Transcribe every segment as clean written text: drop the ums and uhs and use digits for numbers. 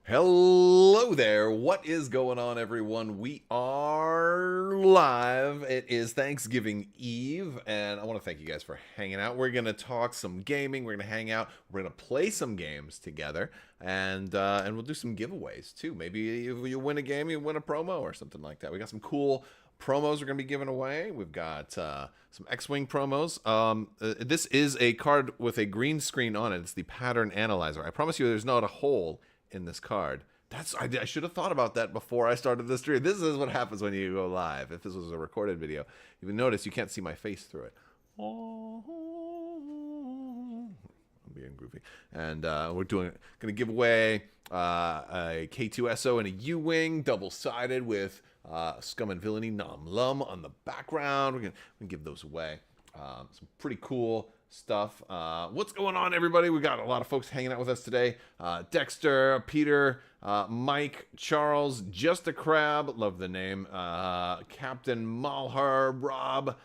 Hello there. What is going on, everyone? We are live. It is Thanksgiving Eve, and I want to thank you guys for hanging out. We're going to talk some gaming. We're going to hang out. We're going to play some games together, and we'll do some giveaways too. Maybe if you win a game, you win a promo or something like that. We got some cool promos we're going to be giving away. We've got some X-Wing promos. This is a card with a green screen on it. It's the pattern analyzer. I promise you there's not a hole in this card. I should have thought about that before I started this stream. This is what happens when you go live. If this was a recorded video, you would notice you can't see my face through it. I'm being groovy, and we're going to give away a K2SO and a U-wing, double-sided with Scum and Villainy Nom Lum on the background. We're gonna give those away. Some pretty cool stuff. What's going on, everybody? We got a lot of folks hanging out with us today. Dexter, Peter, Mike, Charles, Just a Crab, love the name, Captain Malhar, Rob,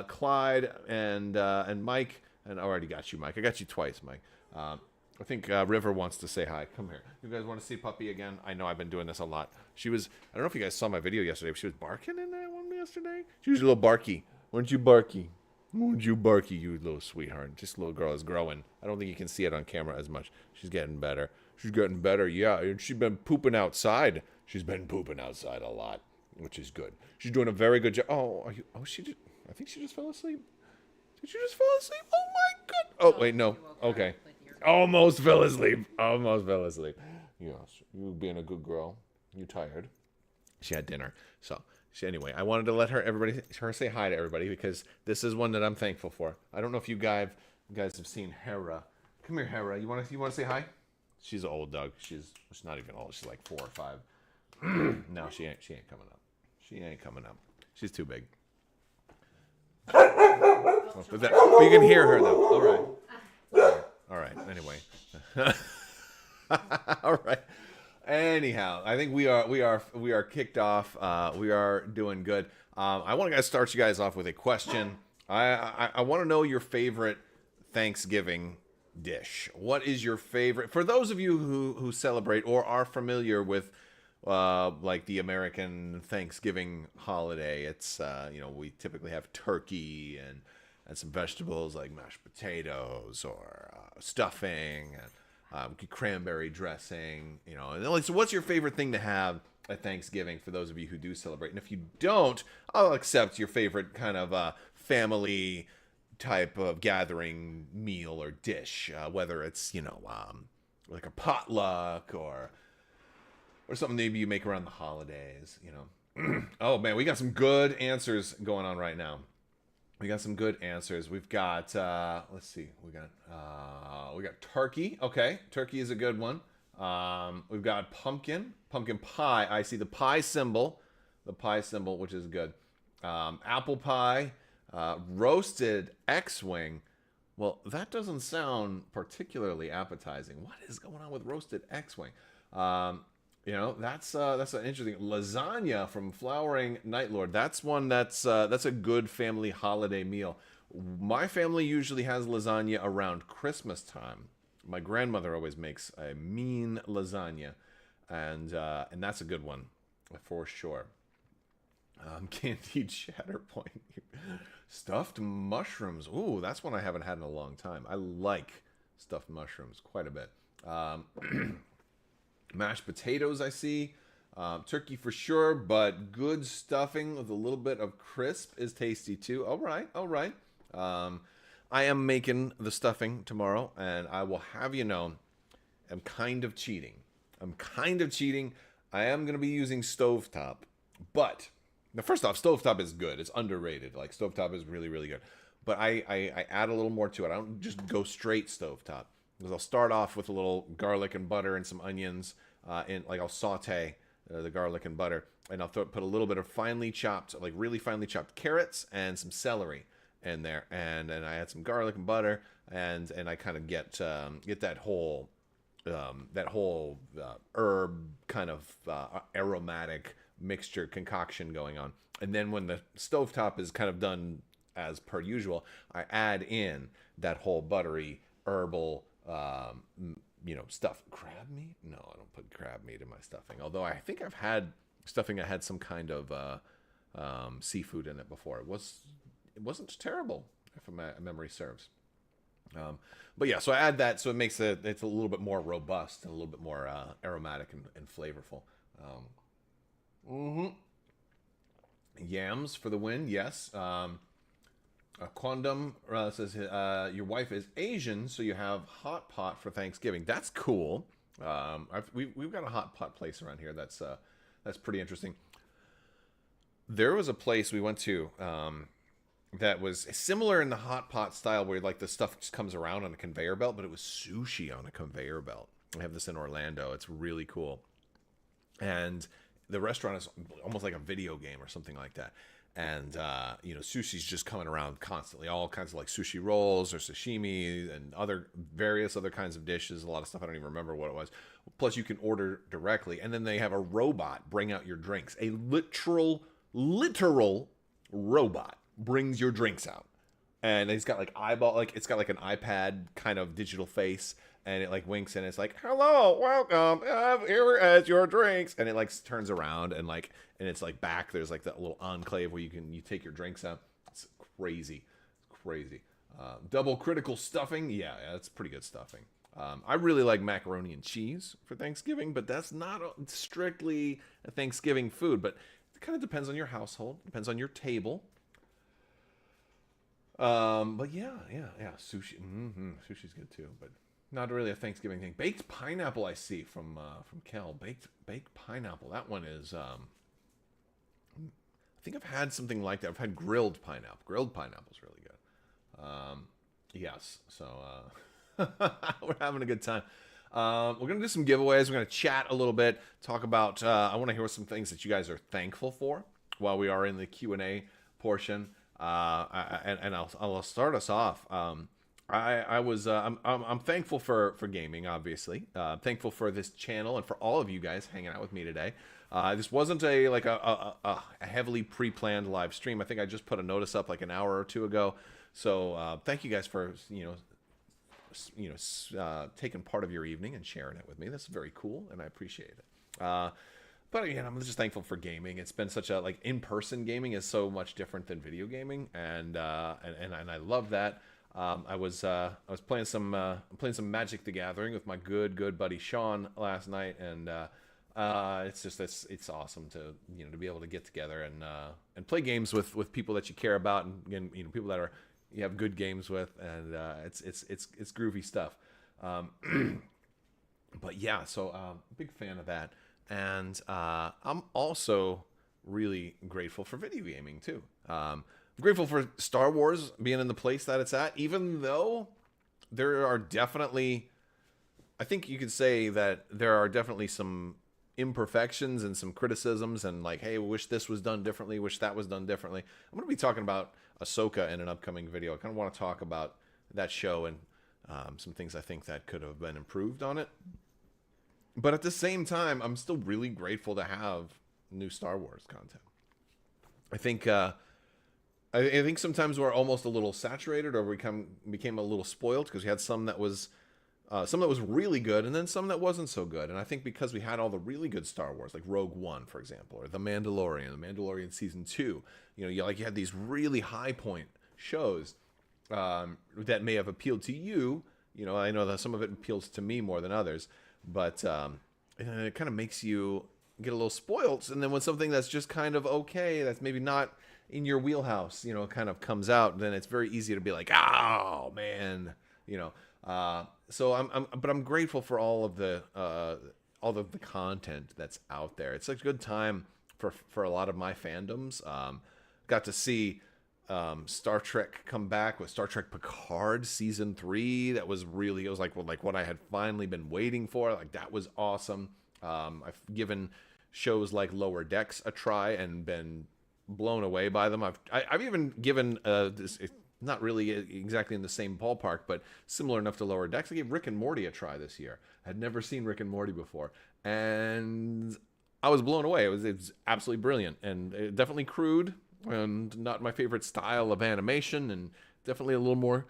Clyde, and Mike. And I already got you, Mike. I got you twice, Mike. I think River wants to say hi. Come here. You guys want to see Puppy again? I know I've been doing this a lot. I don't know if you guys saw my video yesterday, but she was barking in that one yesterday. She was a little barky. Weren't you barky? Weren't you barky, you little sweetheart? This little girl is growing. I don't think you can see it on camera as much. She's getting better. She's getting better, yeah. And she's been pooping outside. She's been pooping outside a lot, which is good. She's doing a very good job. I think she just fell asleep. Did you just fall asleep? Oh my god. Oh, wait, no. Okay. Almost fell asleep. Almost fell asleep. Yes, you being a good girl. You tired. She had dinner. So anyway, I wanted to let her say hi to everybody because this is one that I'm thankful for. I don't know if you guys have seen Hera. Come here, Hera. You want to say hi? She's an old dog. She's not even old. She's like 4 or 5. No, she ain't coming up. She ain't coming up. She's too big. But you can hear her though. All right. Anyway. All right. Anyhow, I think we are kicked off. We are doing good. I want to start you guys off with a question. I want to know your favorite Thanksgiving dish. What is your favorite? For those of you who celebrate or are familiar with like the American Thanksgiving holiday, it's we typically have turkey and some vegetables like mashed potatoes or stuffing and cranberry dressing, and so what's your favorite thing to have at Thanksgiving for those of you who do celebrate? And if you don't, I'll accept your favorite kind of family type of gathering meal or dish, whether it's, like a potluck or something maybe you make around the holidays, Oh man, we got some good answers going on right now. We got some good answers. We've got let's see. We got turkey. Okay, turkey is a good one. We've got pumpkin pie. I see the pie symbol, which is good. Apple pie, roasted X-wing. Well, that doesn't sound particularly appetizing. What is going on with roasted X-wing? That's an interesting lasagna from Flowering Nightlord. That's one that's a good family holiday meal. My family usually has lasagna around Christmas time. My grandmother always makes a mean lasagna, and that's a good one for sure. Candied Shatterpoint, stuffed mushrooms. Ooh, that's one I haven't had in a long time. I like stuffed mushrooms quite a bit. Mashed potatoes, I see. Turkey for sure, but good stuffing with a little bit of crisp is tasty too. All right. I am making the stuffing tomorrow, and I will have you know, I'm kind of cheating. I am going to be using stovetop, but now first off, stovetop is good. It's underrated. Like stovetop is really, really good. But I add a little more to it. I don't just go straight stovetop. Because I'll start off with a little garlic and butter and some onions. I'll saute the garlic and butter, and I'll put a little bit of really finely chopped carrots and some celery in there, and then I add some garlic and butter, and I kind of get that whole herb kind of aromatic mixture concoction going on. And then when the stovetop is kind of done as per usual, I add in that whole buttery herbal stuff. Crab meat? No, I don't put crab meat in my stuffing. Although I think I've had stuffing that had some kind of seafood in it before. It wasn't terrible, if my memory serves. But yeah, so I add that, so it makes it's a little bit more robust and a little bit more aromatic and flavorful. Yams for the win, yes. Quandam says your wife is Asian, so you have hot pot for Thanksgiving. That's cool. We've got a hot pot place around here. That's pretty interesting. There was a place we went to that was similar in the hot pot style, where like the stuff just comes around on a conveyor belt, but it was sushi on a conveyor belt. I have this in Orlando. It's really cool, and the restaurant is almost like a video game or something like that. And sushi's just coming around constantly, all kinds of like sushi rolls or sashimi and various other kinds of dishes, a lot of stuff I don't even remember what it was. Plus you can order directly, and then they have a robot bring out your drinks. A literal robot brings your drinks out, and it's got like it's got like an iPad kind of digital face, and it like winks, and it's like, hello, welcome, here as your drinks, and it like turns around, and it's like back there's like that little enclave where you take your drinks out. It's crazy. Double critical stuffing, yeah, that's pretty good stuffing. I really like macaroni and cheese for Thanksgiving, but that's not strictly a Thanksgiving food, but it kind of depends on your household, depends on your table. But yeah, sushi. Sushi's good too, but not really a Thanksgiving thing. Baked pineapple, I see from Kel. Baked pineapple. That one is. I think I've had something like that. I've had grilled pineapple. Grilled pineapple's really good. Yes. So we're having a good time. We're gonna do some giveaways. We're gonna chat a little bit. Talk about. I want to hear some things that you guys are thankful for while we are in the Q&A portion. And I'll start us off. I'm thankful for gaming, obviously. Thankful for this channel and for all of you guys hanging out with me today. This wasn't a heavily pre-planned live stream. I think I just put a notice up like an hour or two ago. So thank you guys for taking part of your evening and sharing it with me. That's very cool, and I appreciate it. But again, I'm just thankful for gaming. It's been such a in-person gaming is so much different than video gaming, and I love that. I was playing some Magic the Gathering with my good buddy Sean last night, and it's awesome to be able to get together and play games with people that you care about, and people that you have good games with, and it's groovy stuff. But yeah, so big fan of that. And I'm also really grateful for video gaming, too. I'm grateful for Star Wars being in the place that it's at, even though there are definitely, I think you could say that there are definitely some imperfections and some criticisms and hey, wish this was done differently, wish that was done differently. I'm going to be talking about Ahsoka in an upcoming video. I kind of want to talk about that show and some things I think that could have been improved on it. But at the same time, I'm still really grateful to have new Star Wars content. I think sometimes we're almost a little saturated, or we became a little spoiled because we had some that was really good, and then some that wasn't so good. And I think because we had all the really good Star Wars, like Rogue One, for example, or The Mandalorian Season 2, you had these really high point shows that may have appealed to you. I know that some of it appeals to me more than others. But it kind of makes you get a little spoiled. And then when something that's just kind of okay, that's maybe not in your wheelhouse, kind of comes out, then it's very easy to be like, oh, man, So I'm grateful for all of the content that's out there. It's a good time for a lot of my fandoms. Got to see Star Trek come back with Star Trek Picard Season 3. It was like what I had finally been waiting for. That was awesome. I've given shows like Lower Decks a try and been blown away by them. I've even given this, not really exactly in the same ballpark, but similar enough to Lower Decks. I gave Rick and Morty a try this year. I had never seen Rick and Morty before, and I was blown away. It was absolutely brilliant, and definitely crude and not my favorite style of animation, and definitely a little more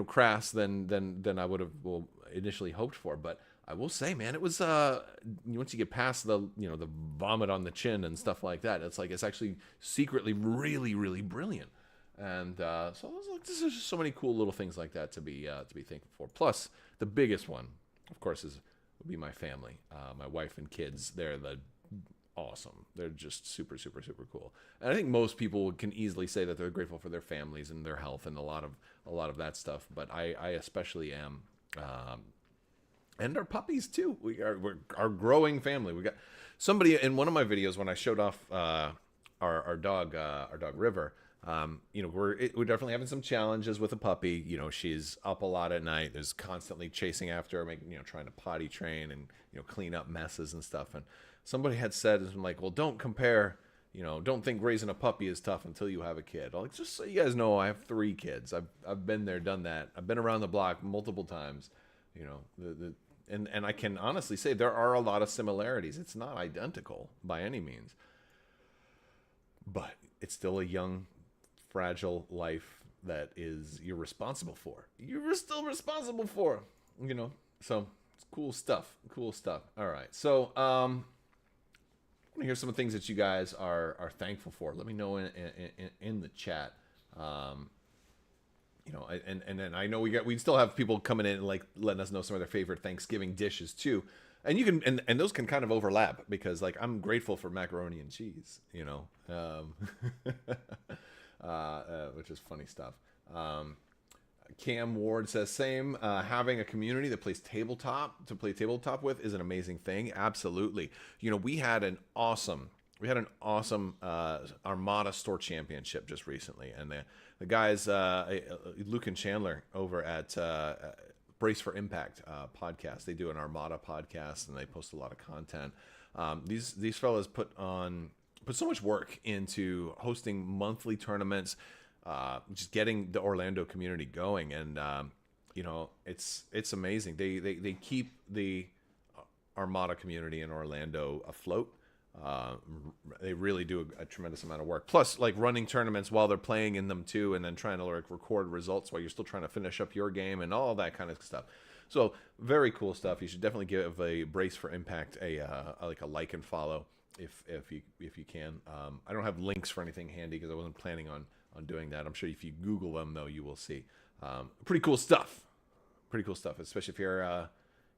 crass than I would have initially hoped for. But I will say, man, it was once you get past the the vomit on the chin and stuff like that, it's actually secretly really really brilliant. And so I was like, this is just so many cool little things like that to be thankful for. Plus, the biggest one, of course, would be my family, my wife and kids. They're awesome. They're just super super super cool. And I think most people can easily say that they're grateful for their families and their health and a lot of that stuff. But I especially am. And our puppies too. We're our growing family. We got somebody in one of my videos when I showed off our dog River. We're definitely having some challenges with a puppy. She's up a lot at night. There's constantly chasing after her, trying to potty train and clean up messes and stuff. And somebody had said, I'm like, well, don't compare. Don't think raising a puppy is tough until you have a kid. Like, just so you guys know, I have 3 kids. I've been there, done that. I've been around the block multiple times. And I can honestly say there are a lot of similarities. It's not identical by any means, but it's still a young, fragile life that you're responsible for. You're still responsible for, So it's cool stuff. Cool stuff. All right. So I want to hear some of the things that you guys are thankful for. Let me know in the chat. And then I know we still have people coming in and like letting us know some of their favorite Thanksgiving dishes too. And you can and those can kind of overlap because like I'm grateful for macaroni and cheese, which is funny stuff. Cam Ward says same. Having a community that plays tabletop to play tabletop with is an amazing thing. Absolutely. We had an awesome Armada Store Championship just recently, and the guys, Luke and Chandler over at Brace for Impact podcast, they do an Armada podcast, and they post a lot of content. These fellas put so much work into hosting monthly tournaments, just getting the Orlando community going, and it's amazing. They keep the Armada community in Orlando afloat. They really do a tremendous amount of work. Plus, like running tournaments while they're playing in them too, and then trying to like record results while you're still trying to finish up your game and all that kind of stuff. So very cool stuff. You should definitely give a Brace for Impact a like and follow if you can. I don't have links for anything handy because I wasn't planning on doing that. I'm sure if you Google them though, you will see pretty cool stuff. Pretty cool stuff, especially if you're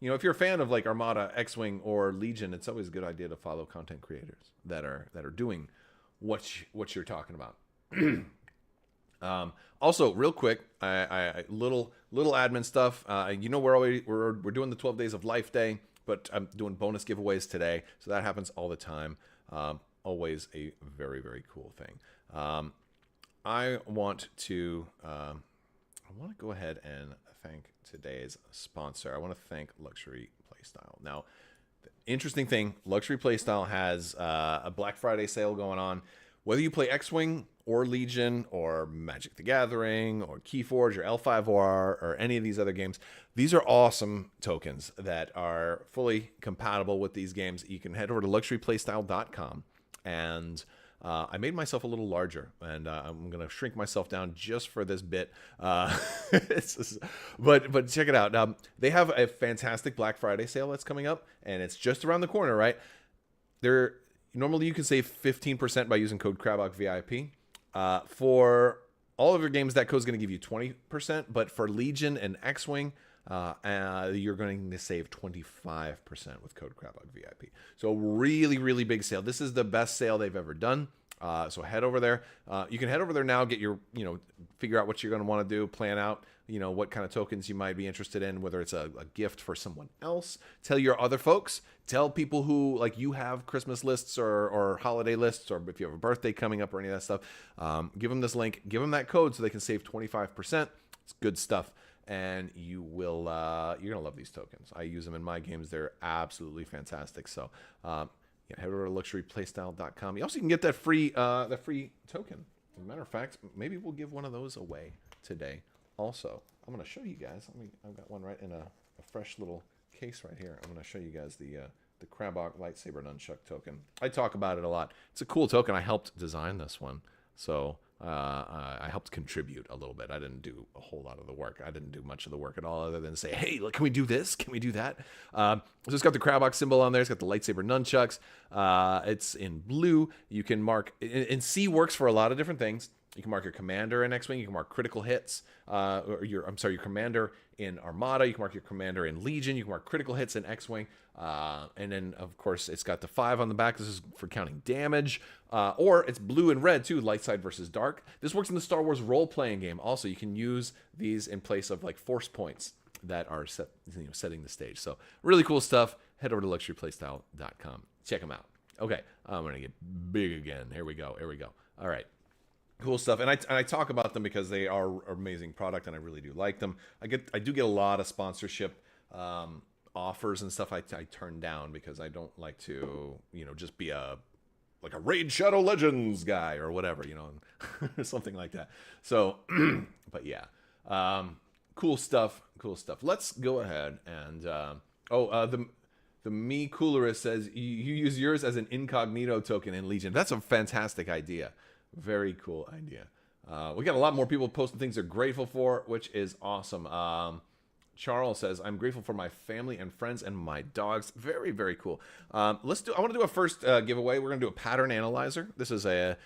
if you're a fan of like Armada, X-Wing, or Legion, it's always a good idea to follow content creators that are doing what you're talking about. Also, real quick, I little admin stuff. We're doing the 12 Days of Life Day, but I'm doing bonus giveaways today, so that happens all the time. Always a very very cool thing. I want to go ahead and thank today's sponsor. I want to thank Luxury Playstyle. Now, the interesting thing, Luxury Playstyle has a Black Friday sale going on. Whether you play X-Wing or Legion or Magic the Gathering or Keyforge or L5R or any of these other games, these are awesome tokens that are fully compatible with these games. You can head over to luxuryplaystyle.com and I made myself a little larger, and I'm going to shrink myself down just for this bit. But check it out. They have a fantastic Black Friday sale that's coming up, and it's just around the corner, right? Normally you can save 15% by using code Crabbok VIP. For all of your games, that code is going to give you 20%, but for Legion and X-Wing, you're going to save 25% with code Crabbok VIP. So really, really big sale. This is the best sale they've ever done. So head over there. You can head over there now, get your, figure out what you're going to want to do, plan out, what kind of tokens you might be interested in, whether it's a gift for someone else. Tell your other folks, tell people who like you have Christmas lists or holiday lists, or if you have a birthday coming up or any of that stuff, give them this link, give them that code so they can save 25%. It's good stuff. And you will, you're gonna love these tokens. I use them in my games. They're absolutely fantastic. So, head over to luxuryplaystyle.com. You also can get that free token. As a matter of fact, maybe we'll give one of those away today. Also, I'm gonna show you guys. I've got one right in a fresh little case right here. I'm gonna show you guys the Crabbok lightsaber nunchuck token. I talk about it a lot. It's a cool token. I helped design this one, so I helped contribute a little bit. I didn't do a whole lot of the work. I didn't do much of the work at all other than say, hey, look, can we do this? Can we do that? So it's got the Crabbok symbol on there. It's got the lightsaber nunchucks. It's in blue. You can mark, and C works for a lot of different things. You can mark your commander in X-Wing. You can mark critical hits. Your commander in Armada. You can mark your commander in Legion. You can mark critical hits in X-Wing. And then, of course, it's got the 5 on the back. This is for counting damage. Or it's blue and red, too, light side versus dark. This works in the Star Wars role-playing game. Also, you can use these in place of, like, force points that are setting the stage. So, really cool stuff. Head over to luxuryplaystyle.com. Check them out. Okay, I'm going to get big again. Here we go. All right. Cool stuff, and I talk about them because they are an amazing product, and I really do like them. I do get a lot of sponsorship offers and stuff I turn down because I don't like to just be a Raid Shadow Legends guy or whatever, something like that. So, but yeah, cool stuff. Let's go ahead and the Me Coolerist says you use yours as an incognito token in Legion. That's a fantastic idea. Very cool idea. We got a lot more people posting things they're grateful for, which is awesome. Charles says, I'm grateful for my family and friends and my dogs. Very, very cool. I want to do a first giveaway. We're going to do a pattern analyzer. This is a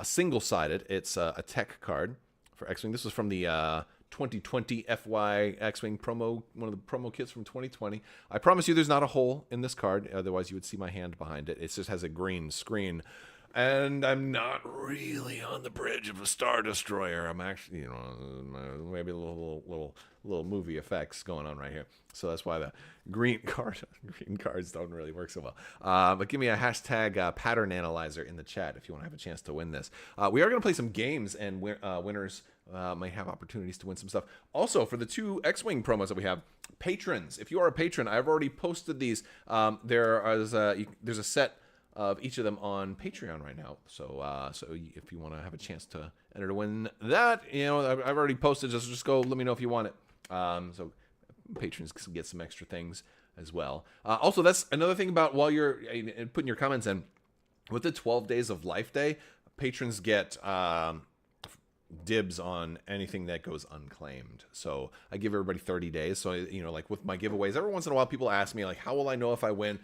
single-sided. It's a tech card for X-Wing. This is from the 2020 FY X-Wing promo, one of the promo kits from 2020. I promise you there's not a hole in this card. Otherwise, you would see my hand behind it. It just has a green screen. And I'm not really on the bridge of a Star Destroyer. I'm actually, maybe a little movie effects going on right here. So that's why the green cards don't really work so well. But give me a hashtag pattern analyzer in the chat if you want to have a chance to win this. We are going to play some games, and winners may have opportunities to win some stuff. Also, for the 2 X-Wing promos that we have, patrons. If you are a patron, I've already posted these. There's a set of each of them on Patreon right now. So if you want to have a chance to enter to win that, I've already posted. Just go. Let me know if you want it. So patrons can get some extra things as well. Also, that's another thing about while you're putting your comments in. With the 12 Days of Life Day, patrons get dibs on anything that goes unclaimed. So I give everybody 30 days. So like with my giveaways, every once in a while people ask me like, how will I know if I win?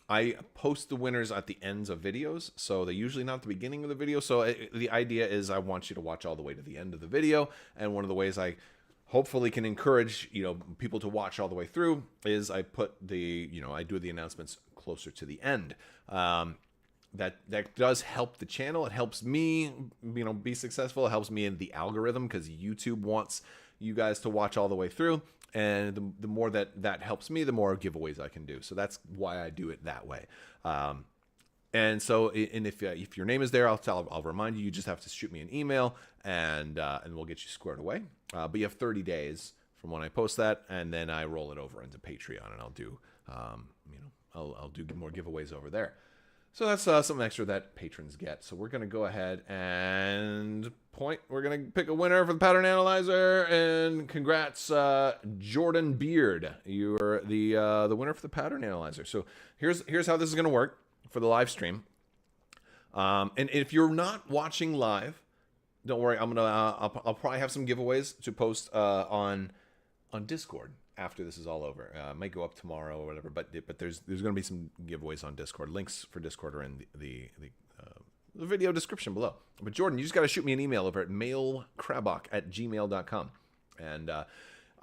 I post the winners at the ends of videos, so they're usually not at the beginning of the video. So the idea is I want you to watch all the way to the end of the video, and one of the ways I hopefully can encourage people to watch all the way through is I put I do the announcements closer to the end. That does help the channel. It helps me be successful. It helps me in the algorithm because YouTube wants you guys to watch all the way through. And the more that helps me, the more giveaways I can do. So that's why I do it that way. And so, if your name is there, I'll remind you. You just have to shoot me an email, and we'll get you squared away. But you have 30 days from when I post that, and then I roll it over into Patreon, and I'll do I'll do more giveaways over there. So that's something extra that patrons get. So we're going to go ahead and we're going to pick a winner for the pattern analyzer. And congrats, Jordan Beard. You're the winner for the pattern analyzer. So here's how this is going to work for the live stream. And if you're not watching live, don't worry. I'll probably have some giveaways to post on Discord after this is all over. It might go up tomorrow or whatever, but there's going to be some giveaways on Discord. Links for Discord are in the video description below. But Jordan, you just got to shoot me an email over at mailcrabbok@gmail.com. And I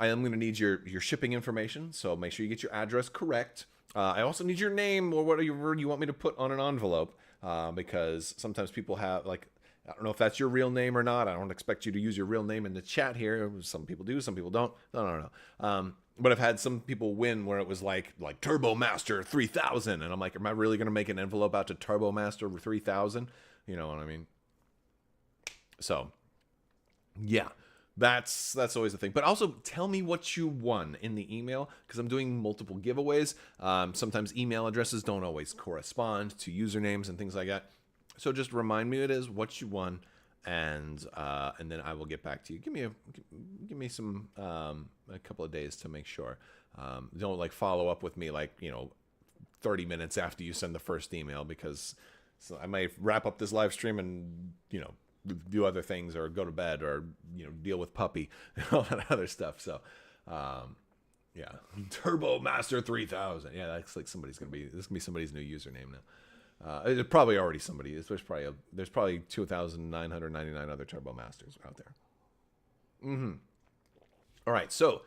am going to need your shipping information, so make sure you get your address correct. I also need your name or whatever you want me to put on an envelope, because sometimes people have, like, I don't know if that's your real name or not. I don't expect you to use your real name in the chat here. Some people do, some people don't. No. But I've had some people win where it was like Turbo Master 3000, and I'm like, am I really going to make an envelope out to Turbo Master 3000? You know what I mean? So, yeah, that's always the thing. But also, tell me what you won in the email, because I'm doing multiple giveaways. Sometimes email addresses don't always correspond to usernames and things like that. So just remind me what you won, and then I will get back to you. Give me some a couple of days to make sure. Don't follow up with me 30 minutes after you send the first email, because I might wrap up this live stream and do other things or go to bed or deal with puppy and all that other stuff. So yeah, Turbo Master 3000. Yeah, that's like this is gonna be somebody's new username now. It's probably already somebody. There's probably 2,999 other Turbo Masters out there. All right, so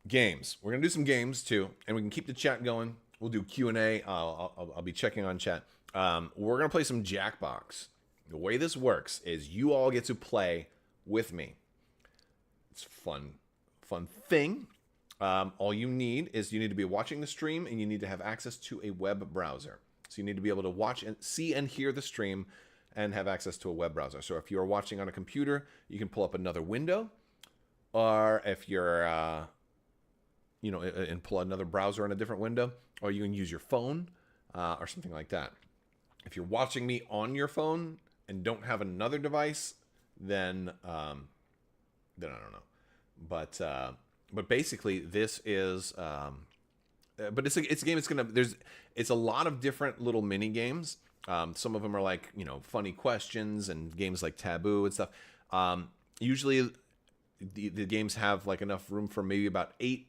games. We're gonna do some games too, and we can keep the chat going. We'll do Q&A. I'll be checking on chat. We're gonna play some Jackbox. The way this works is you all get to play with me. It's fun thing. All you need to be watching the stream, and you need to have access to a web browser. So you need to be able to watch and see and hear the stream and have access to a web browser. So if you're watching on a computer, you can pull up another window, or if you're and pull another browser in a different window, or you can use your phone or something like that. If you're watching me on your phone and don't have another device, then I don't know. But basically, this is but it's a game. It's a lot of different little mini games. Some of them are like funny questions and games like Taboo and stuff. Usually, the games have like enough room for maybe about 8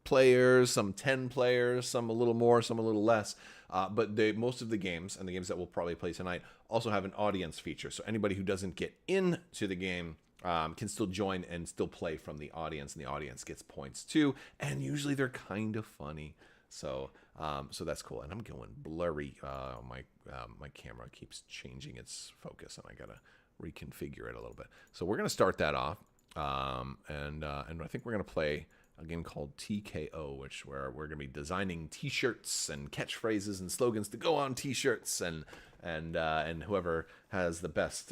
players, some 10 players, some a little more, some a little less. But most of the games, and the games that we'll probably play tonight, also have an audience feature. So anybody who doesn't get into the game can still join and still play from the audience, and the audience gets points too. And usually they're kind of funny. So that's cool. And I'm going blurry. My camera keeps changing its focus, and I gotta reconfigure it a little bit. So we're gonna start that off, and I think we're gonna play a game called TKO, where we're gonna be designing T-shirts and catchphrases and slogans to go on T-shirts, and whoever has the best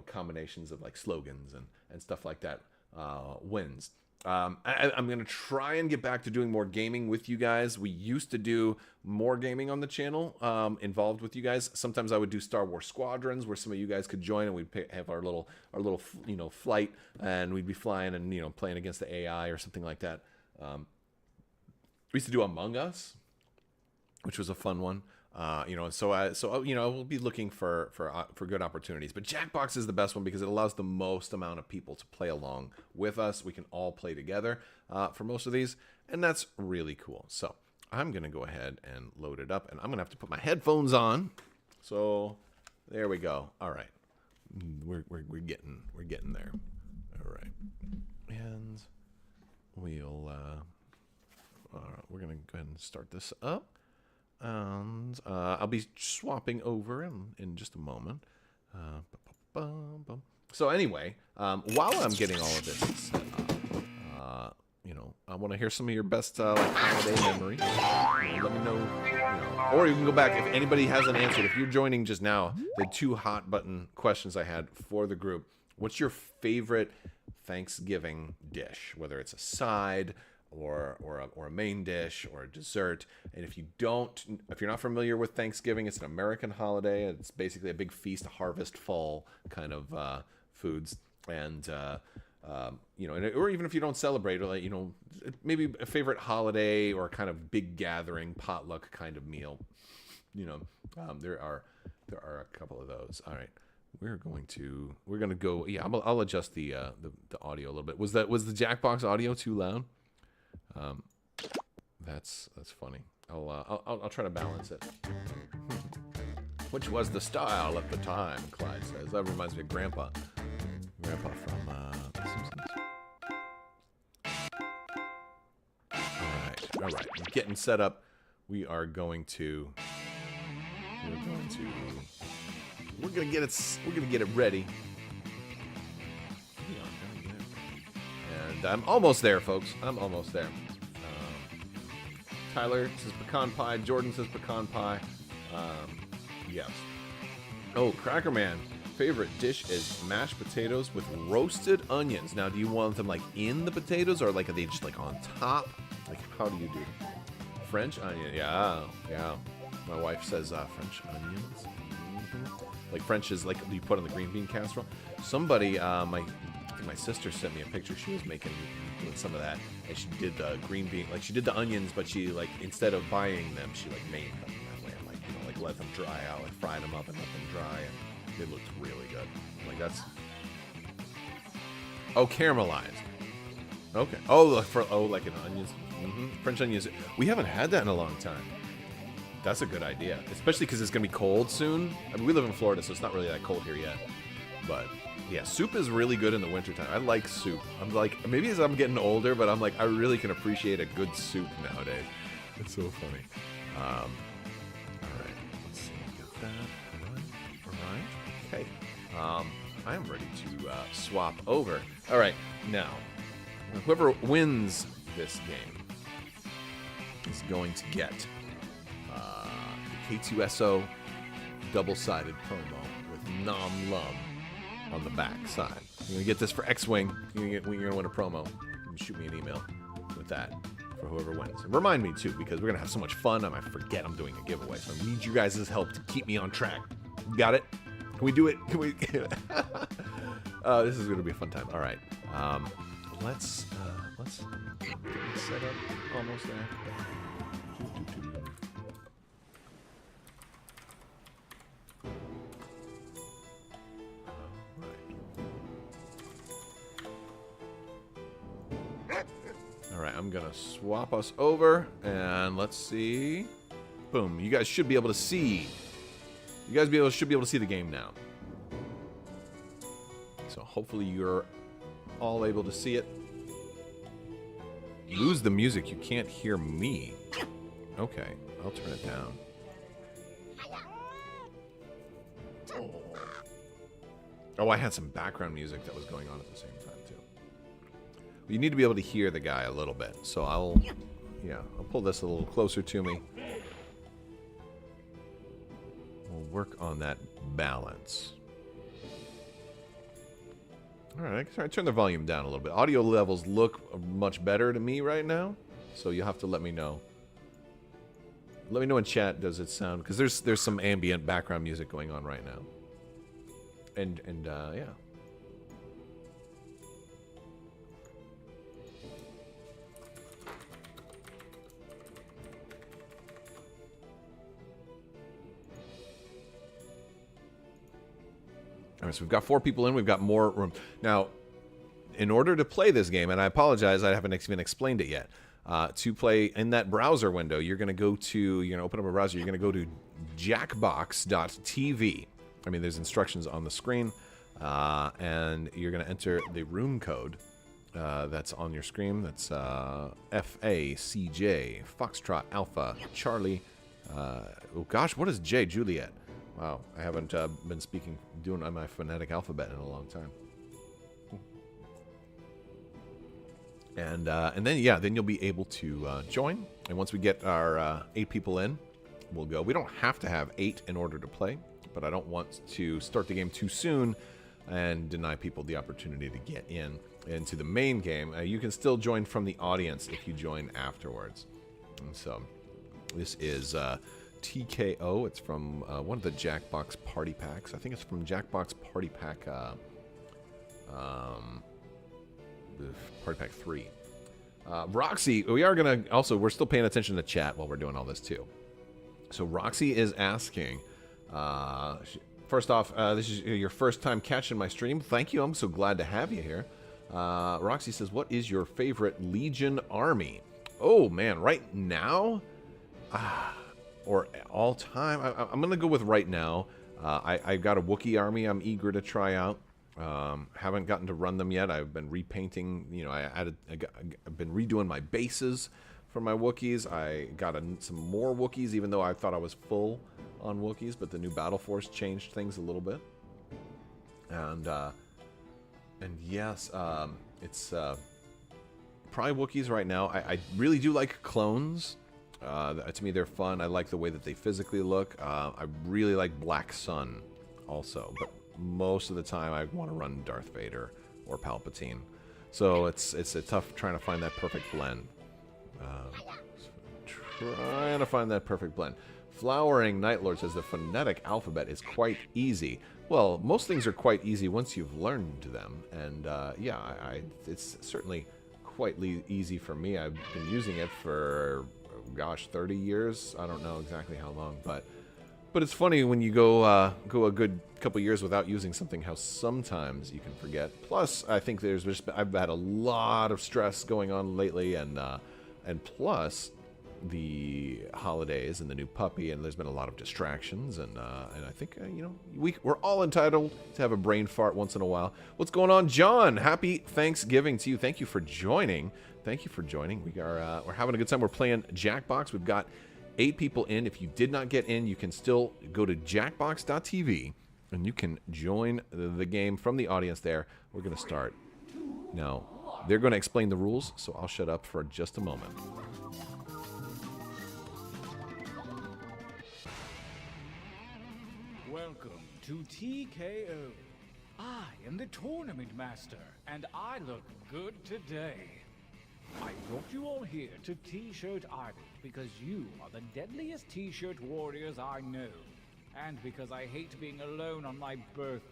combinations of like slogans and stuff like that wins. I'm going to try and get back to doing more gaming with you guys. We used to do more gaming on the channel involved with you guys. Sometimes I would do Star Wars Squadrons where some of you guys could join, and we'd have our little flight, and we'd be flying and playing against the AI or something like that. We used to do Among Us, which was a fun one. So we'll be looking for good opportunities. But Jackbox is the best one because it allows the most amount of people to play along with us. We can all play together for most of these, and that's really cool. So I'm gonna go ahead and load it up, and I'm gonna have to put my headphones on. So there we go. All right, we're getting there. All right, and we're gonna go ahead and start this up. And I'll be swapping over in just a moment. So anyway, while I'm getting all of this set up, I want to hear some of your best holiday memories. Let me know, or you can go back if anybody hasn't answered. If you're joining just now, the 2 hot button questions I had for the group. What's your favorite Thanksgiving dish? Whether it's a side, or a main dish or a dessert. And if you're not familiar with Thanksgiving, it's an American holiday. It's basically a big feast, harvest fall kind of foods, and or even if you don't celebrate, or maybe a favorite holiday or kind of big gathering potluck kind of meal. There are a couple of those. All right. We're gonna go. Yeah, I'll adjust the audio a little bit. Was the Jackbox audio too loud? That's funny. I'll try to balance it. Which was the style at the time, Clyde says. That reminds me of Grandpa from The Simpsons. All right. Getting set up. We're going to get it ready. And I'm almost there, folks. I'm almost there. Tyler says pecan pie. Jordan says pecan pie. Yes. Oh, Cracker Man. Favorite dish is mashed potatoes with roasted onions. Now, do you want them like in the potatoes, or like are they just like on top? Like, how do you do it? French onion. Yeah. My wife says French onions. Like French is like you put on the green bean casserole. Somebody, my sister sent me a picture. She was doing some of that, and she did the green bean, like she did the onions, but she like instead of buying them, she like made them that way, like let them dry out, like fried them up and let them dry, It looks really good. Like that's... Oh, caramelized. Okay. Oh, like an onions. French onions. We haven't had that in a long time. That's a good idea, especially because it's gonna be cold soon. I mean, we live in Florida, so it's not really that cold here yet. But yeah, soup is really good in the wintertime. I like soup. I'm like, maybe as I'm getting older, but I'm like, I really can appreciate a good soup nowadays. It's so funny. All right, let's see. Get that. All right. Okay. I am ready to swap over. All right, now, whoever wins this game is going to get the K2SO double-sided promo with Nom Lum on the back side. You're gonna get this for X-Wing. You're gonna win a promo. Shoot me an email with that for whoever wins. And remind me too, because we're gonna have so much fun. I might forget I'm doing a giveaway, so I need you guys' help to keep me on track. Got it? Can we do it? Can we? This is gonna be a fun time. All right. Let's get it set up. Almost there. Alright, I'm gonna swap us over, and let's see. Boom, you guys should be able to see. You guys should be able to see the game now. So hopefully you're all able to see it. Lose the music, you can't hear me. Okay, I'll turn it down. Oh, I had some background music that was going on at the same time too. You need to be able to hear the guy a little bit, so I'll pull this a little closer to me. We'll work on that balance. All right, I turn the volume down a little bit. Audio levels look much better to me right now, so you'll have to let me know. Let me know in chat, does it sound? Because there's some ambient background music going on right now. And yeah. All right, so we've got 4 people in. We've got more room. Now, in order to play this game, and I apologize, I haven't even explained it yet. To play in that browser window, you're going to open up a browser. You're going to go to jackbox.tv. I mean, there's instructions on the screen. And you're going to enter the room code that's on your screen. That's FACJ, Foxtrot, Alpha, Charlie. Oh, gosh, what is J? Juliet. Wow, I haven't been doing my phonetic alphabet in a long time. And then, yeah, then you'll be able to join. And once we get our 8 people in, we'll go. We don't have to have 8 in order to play, but I don't want to start the game too soon and deny people the opportunity to get into the main game. You can still join from the audience if you join afterwards. And so this is TKO. It's from one of the Jackbox Party Packs. I think it's from Jackbox Party Pack Party Pack 3. Roxy, we're still paying attention to chat while we're doing all this too. So Roxy is asking, first off, this is your first time catching my stream. Thank you. I'm so glad to have you here. Roxy says, what is your favorite Legion army? Oh, man, right now? Or all time? I'm going to go with right now. I've got a Wookiee army I'm eager to try out. Haven't gotten to run them yet. I've been repainting, I've been redoing my bases for my Wookiees. I got some more Wookiees, even though I thought I was full on Wookiees, but the new Battle Force changed things a little bit. And yes, it's probably Wookiees right now. I really do like clones. To me, they're fun. I like the way that they physically look. I really like Black Sun also, but most of the time I want to run Darth Vader or Palpatine. So it's tough trying to find that perfect blend. Trying to find that perfect blend. Flowering Nightlord says the phonetic alphabet is quite easy. Well, most things are quite easy once you've learned them, and yeah, it's certainly quite easy for me. I've been using it for, gosh, 30 years. I don't know exactly how long, but But it's funny when you go go a good couple years without using something, how sometimes you can forget. Plus, I think there's just I've had a lot of stress going on lately, and plus the holidays and the new puppy, and there's been a lot of distractions, and I think you know, we're all entitled to have a brain fart once in a while. What's going on, John? Happy Thanksgiving to you. Thank you for joining. Thank you for joining. We're having a good time. We're playing Jackbox. We've got 8 people in. If you did not get in, you can still go to jackbox.tv and you can join the game from the audience there. We're going to start. Now, they're going to explain the rules, so I'll shut up for just a moment. Welcome to TKO. I am the tournament master, and I look good today. I brought you all here to T-Shirt Island because you are the deadliest T-Shirt warriors I know, and because I hate being alone on my birthday.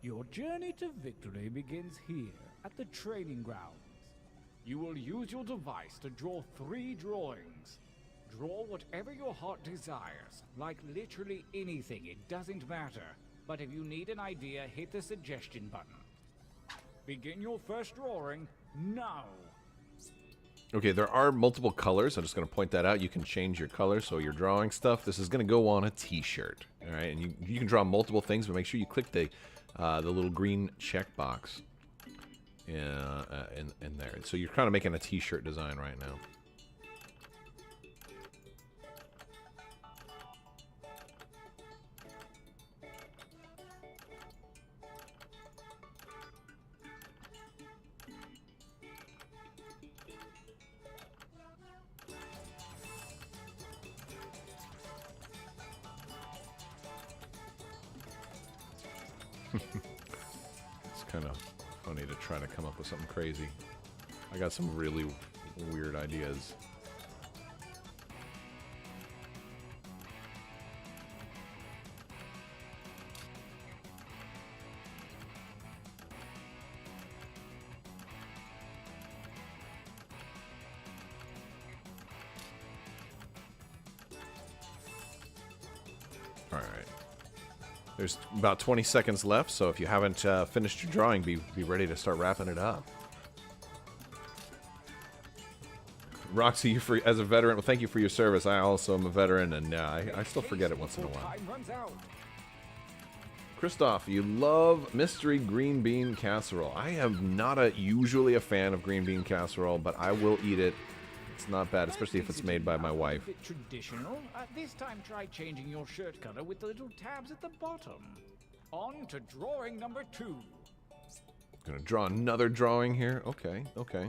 Your journey to victory begins here at the training grounds. You will use your device to draw 3 drawings. Draw whatever your heart desires, like literally anything, it doesn't matter. But if you need an idea, hit the suggestion button. Begin your first drawing now. Okay, there are multiple colors. I'm just going to point that out. You can change your color, so you're drawing stuff. This is going to go on a t-shirt, all right? And you can draw multiple things, but make sure you click the little green check box in there. So you're kind of making a t-shirt design right now. It's kind of funny to try to come up with something crazy. I got some really weird ideas. All right. There's about 20 seconds left, so if you haven't finished your drawing, be ready to start wrapping it up. Roxy, as a veteran, well, thank you for your service. I also am a veteran, and I still forget it once in a while. Christoph, you love mystery green bean casserole. I am not usually a fan of green bean casserole, but I will eat it. It's not bad, especially if it's made by my wife. Traditional. This time try changing your shirt color with the little tabs at the bottom. On to drawing number 2. Gonna draw another drawing here. Okay, okay.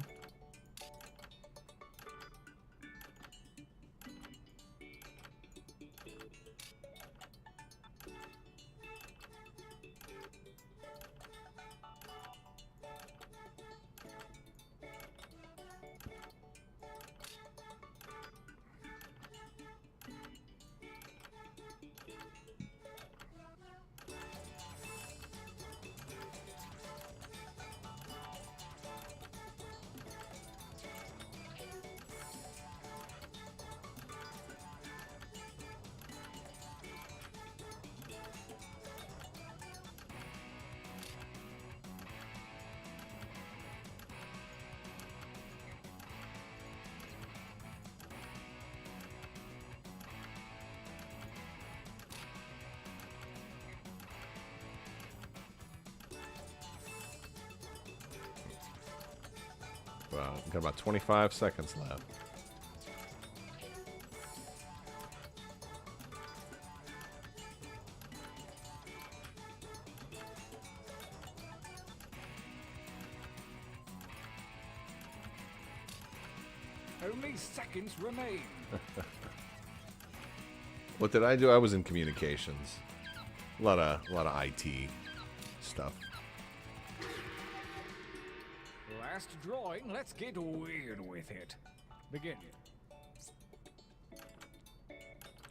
Wow, we've got about 25 seconds left. Only seconds remain. What did I do? I was in communications. A lot of IT stuff. Last drawing, let's get weird with it. Begin.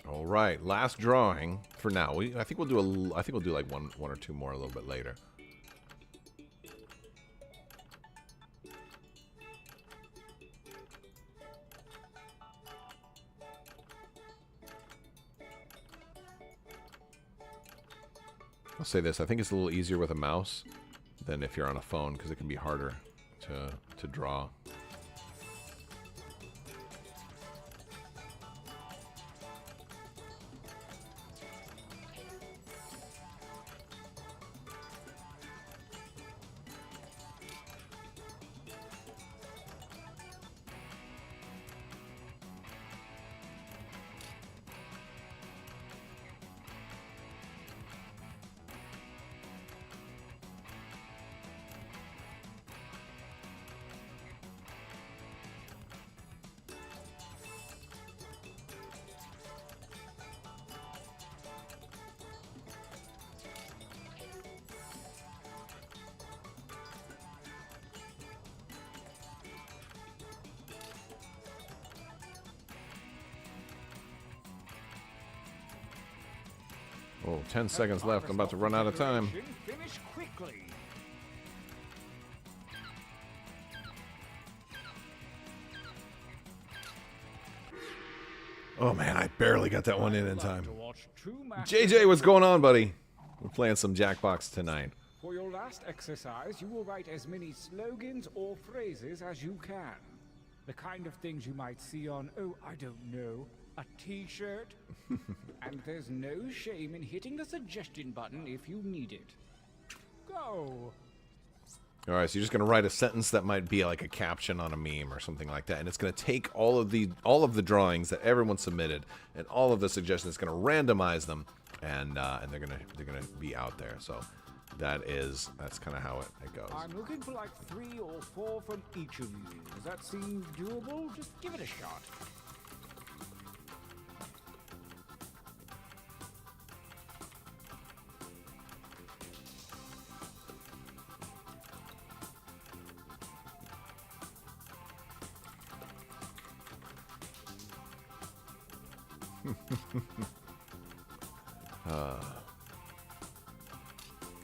All right, last drawing for now. I think we'll do like one or two more a little bit later. I'll say this. I think it's a little easier with a mouse than if you're on a phone because it can be harder to draw. Oh, 10 seconds left. I'm about to run out of time. Finish quickly. Oh man, I barely got that one in time. JJ, what's going on, buddy? We're playing some Jackbox tonight. For your last exercise, you will write as many slogans or phrases as you can. The kind of things you might see on, oh, I don't know, a t-shirt. And there's no shame in hitting the suggestion button if you need it. Go! Alright, so you're just going to write a sentence that might be like a caption on a meme or something like that. And it's going to take all of the drawings that everyone submitted and all of the suggestions. It's going to randomize them, and they're gonna be out there. So that's kind of how it goes. I'm looking for like 3 or 4 from each of you. Does that seem doable? Just give it a shot.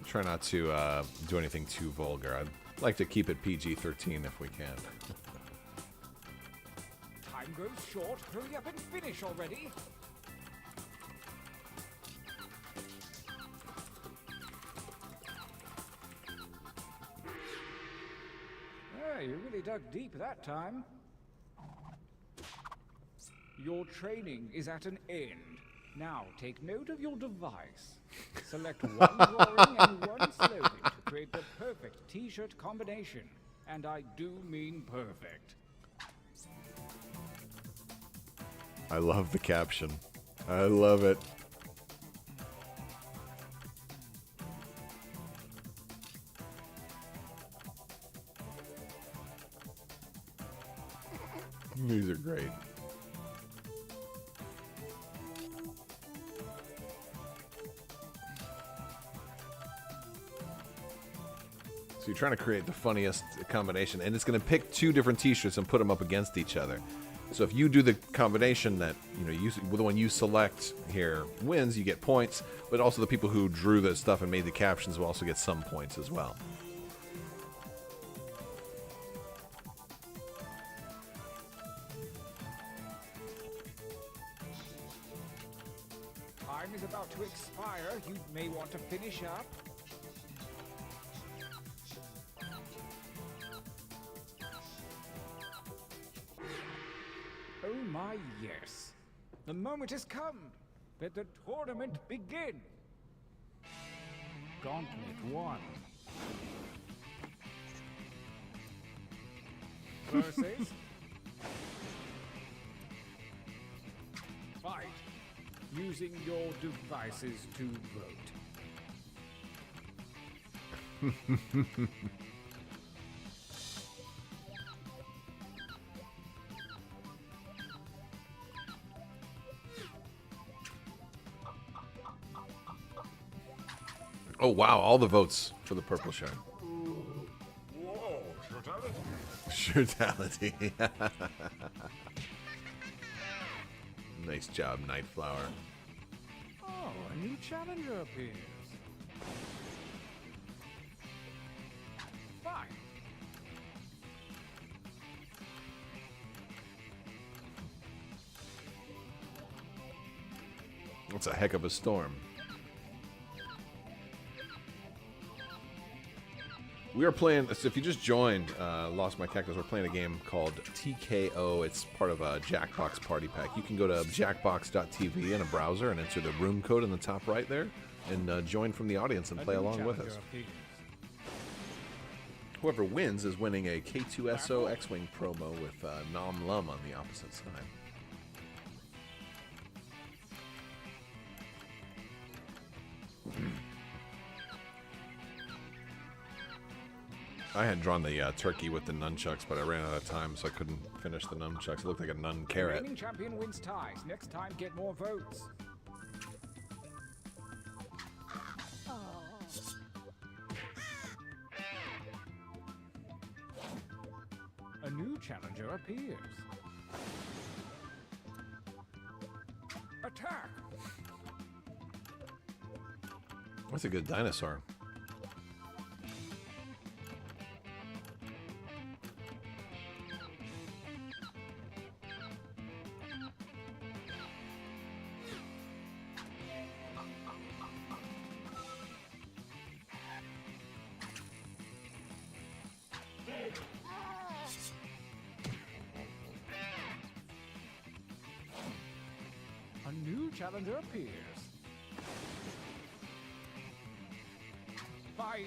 Try not to do anything too vulgar. I'd like to keep it PG-13 if we can. Time grows short. Hurry up and finish already. You really dug deep that time. Your training is at an end. Now, take note of your device. Select one drawing and one slogan to create the perfect t-shirt combination. And I do mean perfect. I love the caption. I love it. These are great. So you're trying to create the funniest combination, and it's going to pick 2 different t-shirts and put them up against each other. So if you do the combination that, the one you select here wins, you get points, but also the people who drew the stuff and made the captions will also get some points as well. Time is about to expire. You may want to finish up. Oh my, yes. The moment has come. Let the tournament begin. Gauntlet 1. Versus... Fight. Using your devices to vote. Oh wow, all the votes for the purple shirt. Whoa, Shirtality. Nice job, Nightflower. Oh, a new challenger appears. Fine. That's a heck of a storm. We are playing, so if you just joined Lost My Cactus, we're playing a game called TKO. It's part of a Jackbox party pack. You can go to jackbox.tv in a browser and enter the room code in the top right there and join from the audience and play along with us. Whoever wins is winning a K2SO X-Wing promo with Nom Lum on the opposite side. I had drawn the turkey with the nunchucks, but I ran out of time, so I couldn't finish the nunchucks. It looked like a nun carrot. Reigning champion wins ties. Next time, get more votes. A new challenger appears. Attack! That's a good dinosaur. A new challenger appears. Fight!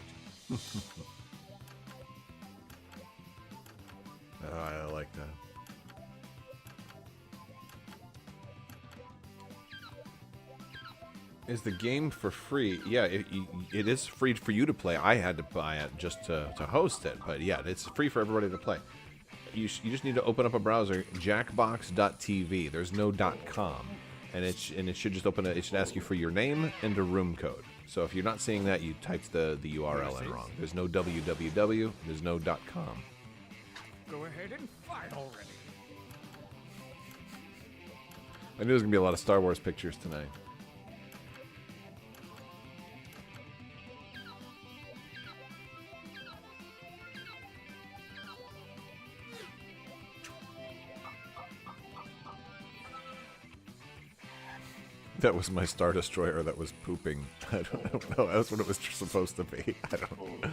Oh, I like that. Is the game for free? Yeah, it is free for you to play. I had to buy it just to host it, but yeah, it's free for everybody to play. You just need to open up a browser, jackbox.tv. There's no .com, and it should just open it. It should ask you for your name and a room code. So if you're not seeing that, you typed the URL in wrong. There's no www. There's no .com. Go ahead and fight already. I knew there was gonna be a lot of Star Wars pictures tonight. That was my Star Destroyer that was pooping. I don't know. That's what it was supposed to be. I don't know.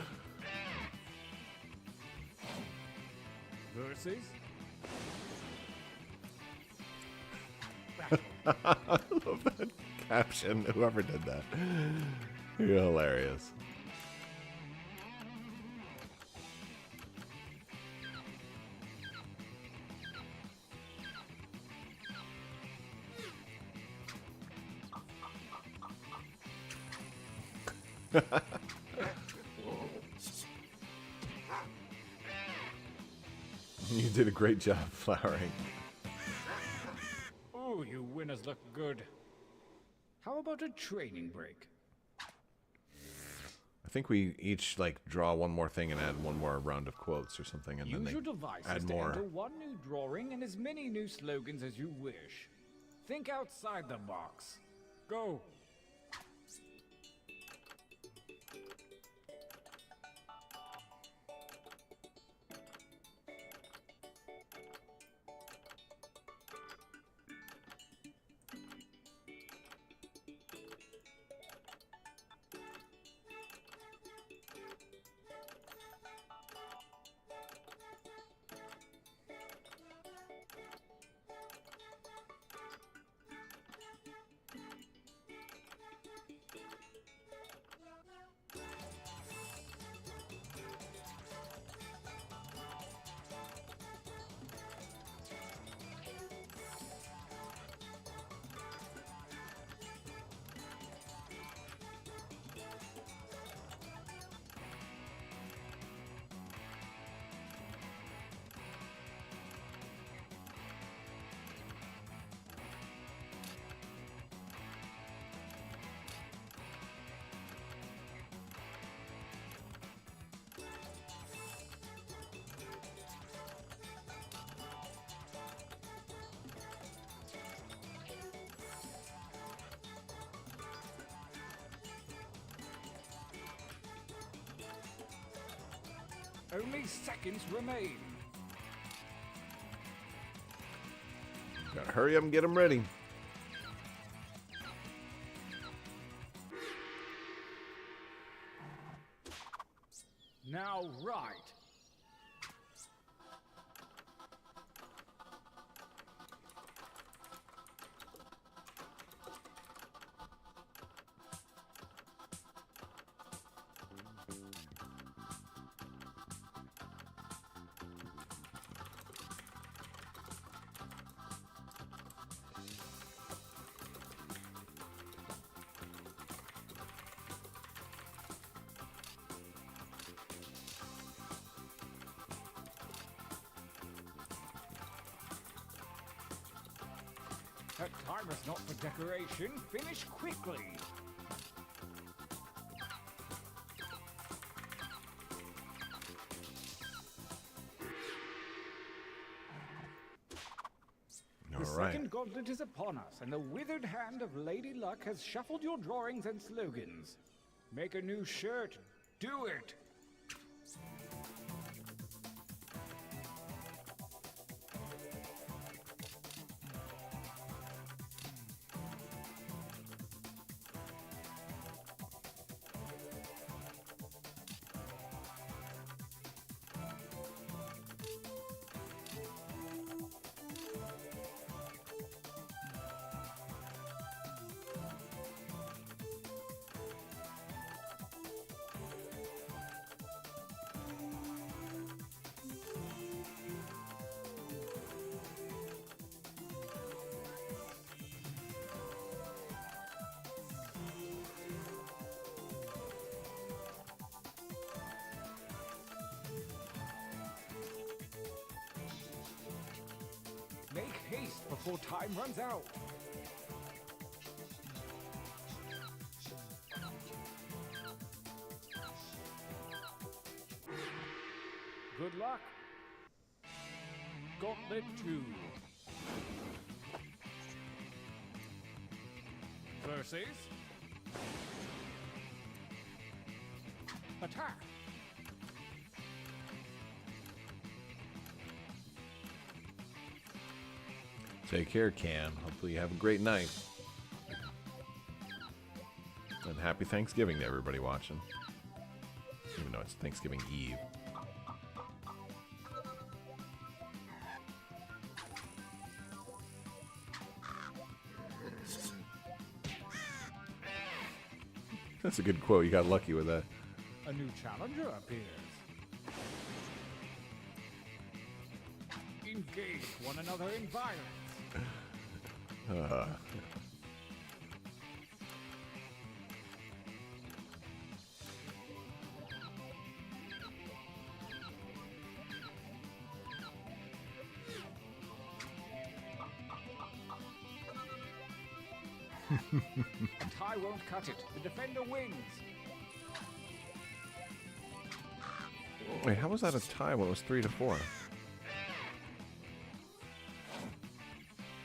Versus? I love that caption. Whoever did that. You're hilarious. You did a great job flowering. Oh, you winners look good. How about a training break? I think we each like draw one more thing and add one more round of quotes or something, and Use then your they devices add to more. enter one new drawing and as many new slogans as you wish. Think outside the box. Go. Only seconds remain. Gotta hurry up and get them ready. Now All right. That time is not for decoration. Finish quickly. The second gauntlet is upon us, and the withered hand of Lady Luck has shuffled your drawings and slogans. Make a new shirt. Do it. Make haste before time runs out. Good luck. Gauntlet 2. Versus. Attack. Take care, Can. Hopefully you have a great night. And happy Thanksgiving to everybody watching. Even though it's Thanksgiving Eve. That's a good quote. You got lucky with that. A new challenger appears. Engage one another in violence. A tie won't cut it. The defender wins. Wait, how was that a tie when it was 3-4?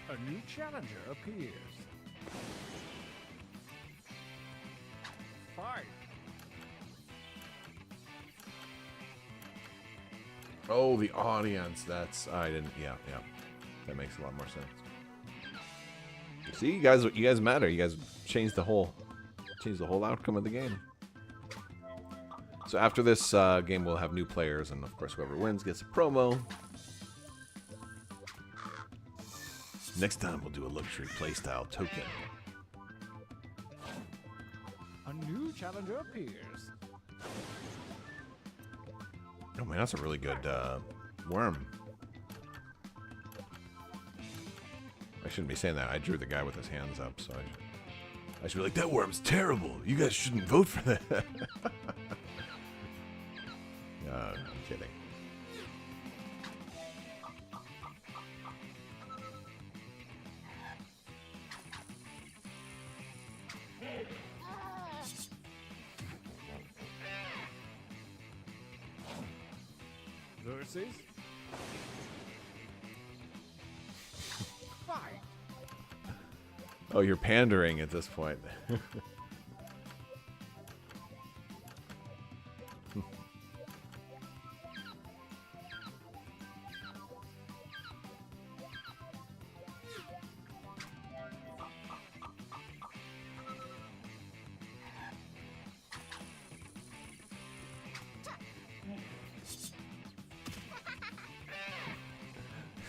A new challenger appears. Fight. Oh, the audience. That's I didn't. Yeah. That makes a lot more sense. See, you guys matter. You guys changed the whole outcome of the game. So after this game, we'll have new players, and of course, whoever wins gets a promo. Next time, we'll do a luxury playstyle token. A new challenger appears. Oh man, that's a really good worm. I shouldn't be saying that. I drew the guy with his hands up, so I should be like, that worm's terrible. You guys shouldn't vote for that. I'm kidding. Versus. Fight. Oh, you're pandering at this point.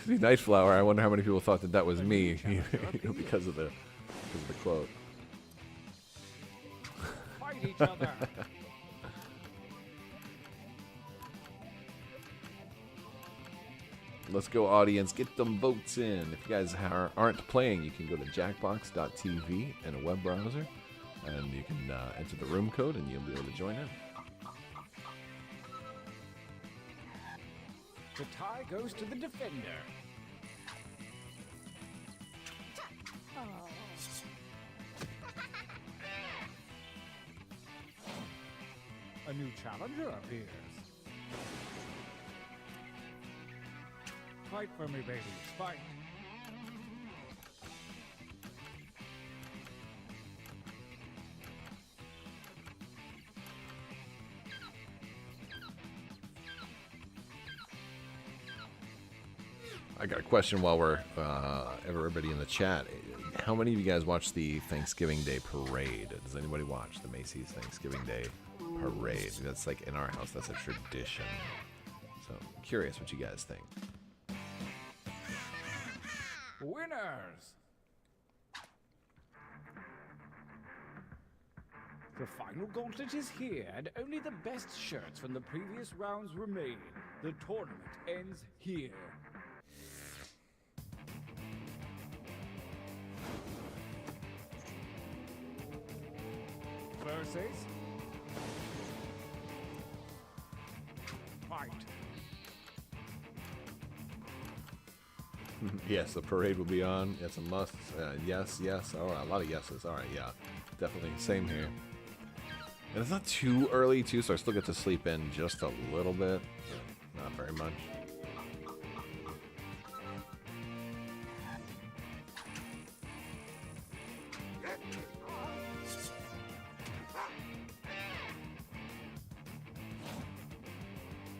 See, Nightflower, I wonder how many people thought that that was me, because of the quote. Fight each other. Let's go, audience. Get them votes in. If you guys aren't playing, you can go to jackbox.tv in a web browser, and you can enter the room code, and you'll be able to join in. The tie goes to the defender. A new challenger appears. Fight for me, baby. Fight. I got a question while we're everybody in the chat. How many of you guys watch the Thanksgiving Day parade? Does anybody watch the Macy's Thanksgiving Day parade? That's like in our house. That's a tradition. So curious what you guys think. Winners! The final gauntlet is here, and only the best shirts from the previous rounds remain. The tournament ends here. Versus... Fight. Yes, the parade will be on. It's a must. Yes, yes. All right, a lot of yeses. All right, yeah, definitely. Same here. And it's not too early, too, so I still get to sleep in just a little bit. Not very much.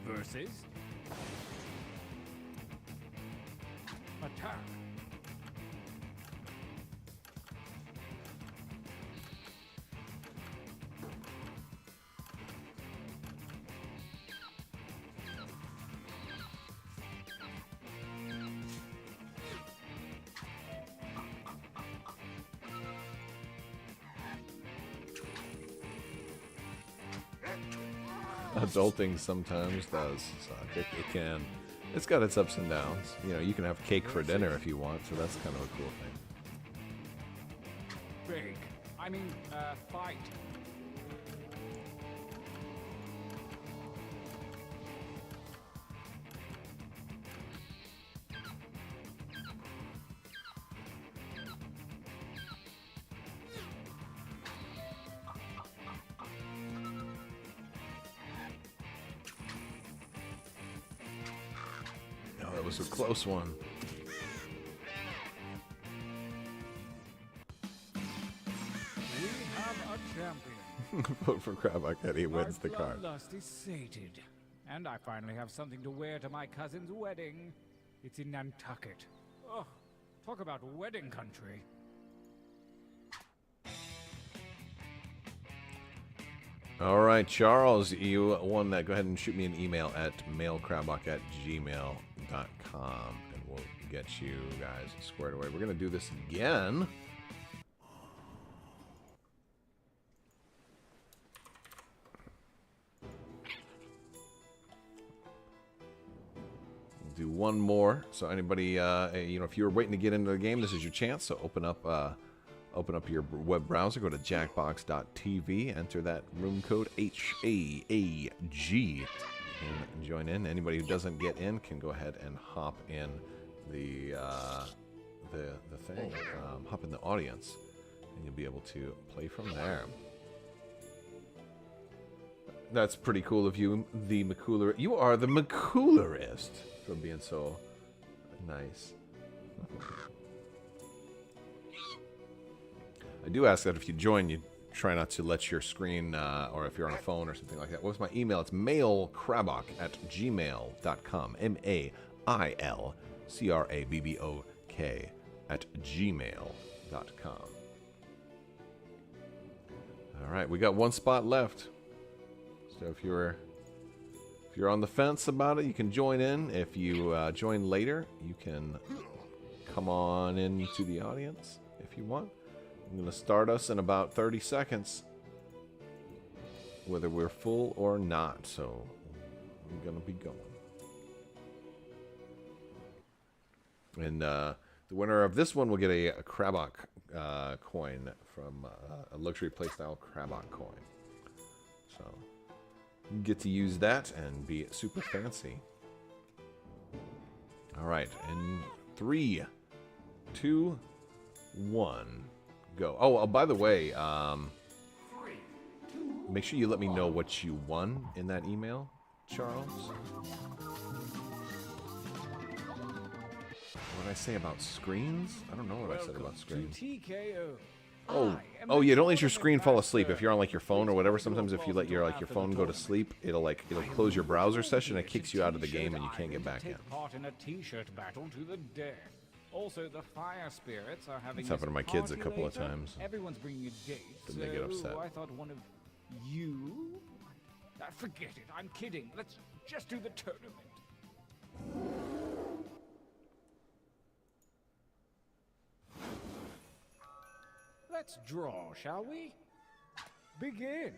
Versus... Attack. Adulting sometimes does suck. It can. It's got its ups and downs. You know, you can have cake for dinner if you want, so that's kind of a cool thing. Big. I mean, fight. Oh, that was a close one. We have a champion. Vote for Crabbok and he wins the My card. bloodlust is sated. And I finally have something to wear to my cousin's wedding. It's in Nantucket. Oh, talk about wedding country. All right, Charles, you won that. Go ahead and shoot me an email at mailcrabbok@gmail.com, and we'll get you guys squared away. We're going to do this again. We'll do one more. So anybody, you know, if you're waiting to get into the game, this is your chance. So open up your web browser, go to jackbox.tv, enter that room code HAAG, and join in. Anybody who doesn't get in can go ahead and hop in the thing, hop in the audience, and you'll be able to play from there. That's pretty cool of you, the McCooler. You are the McCoolerist for being so nice. I do ask that if you join, you try not to let your screen, or if you're on a phone or something like that. What's my email? It's mailcrabbok@gmail.com. mailcrabbok@gmail.com. All right, we got one spot left. So if you're If you're on the fence about it, you can join in. If you join later, you can come on into the audience if you want. I'm going to start us in about 30 seconds, whether we're full or not. So I'm going to be going. And the winner of this one will get a Crabbok coin from a luxury playstyle Crabbok coin. So you get to use that and be super fancy. All right, in 3, 2, 1, go. Oh, by the way, make sure you let me know what you won in that email, Charles. What did I say about screens? I don't know what I said about screens. Oh yeah, don't let your screen fall asleep. If you're on like your phone or whatever, sometimes if you let your phone go to sleep, it'll close your browser session, it kicks you out of the game and you can't get back in. Also, the fire spirits are having. It's happened to my kids a couple of times. Everyone's bringing a date. Then they get upset. I thought one of you. Forget it. I'm kidding. Let's just do the tournament. Let's draw, shall we? Begin.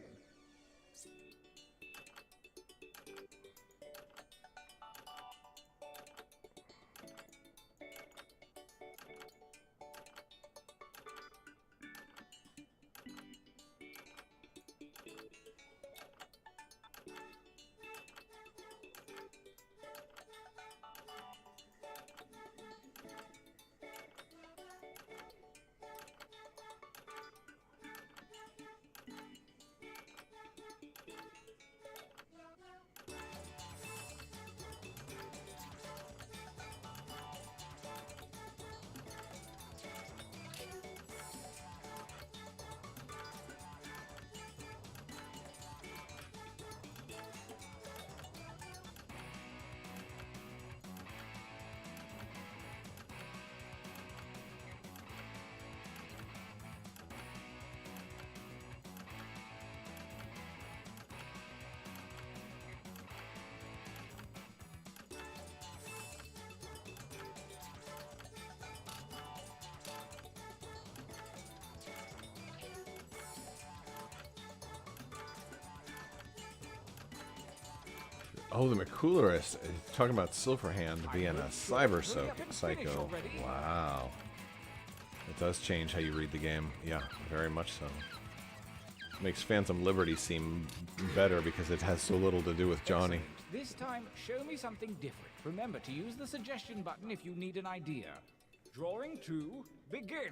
Oh, the McCoolerist. Talking about Silverhand being a cyber psycho. Wow. It does change how you read the game. Yeah, very much so. Makes Phantom Liberty seem better because it has so little to do with Johnny. This time, show me something different. Remember to use the suggestion button if you need an idea. Drawing 2, begin.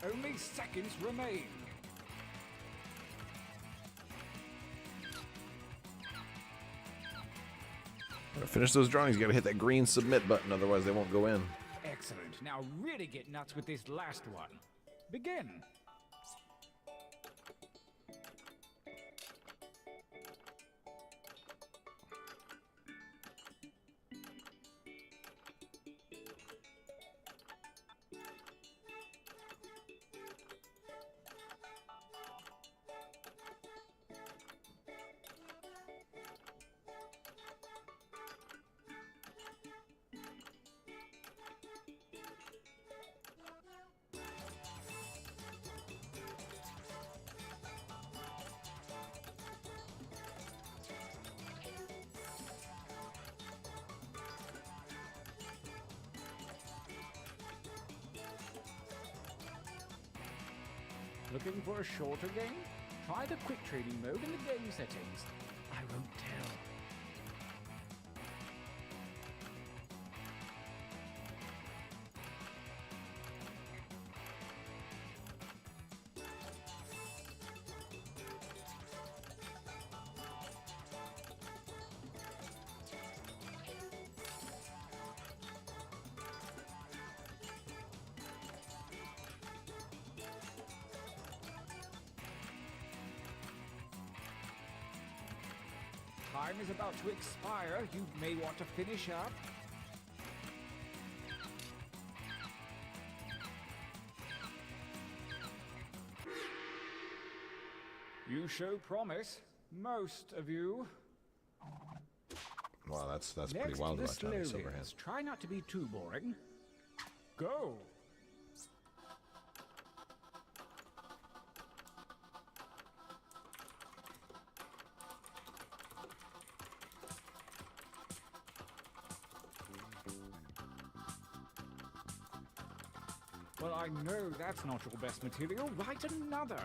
Only seconds remain. To finish those drawings, you gotta hit that green submit button, otherwise they won't go in. Excellent. Now really get nuts with this last one. Begin. Looking for a shorter game? Try the quick training mode in the game settings. I won't tell. Time is about to expire. You may want to finish up. You show promise, most of you. Wow, that's pretty Next, wild the about Johnny slow Silverhand. bits. Try not to be too boring. Go. Well, I know that's not your best material. Write another.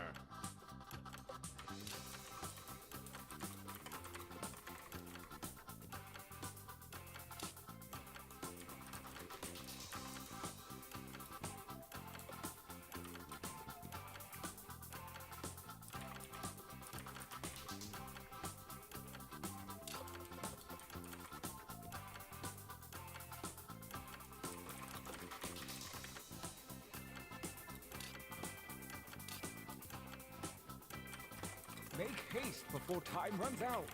Make haste before time runs out.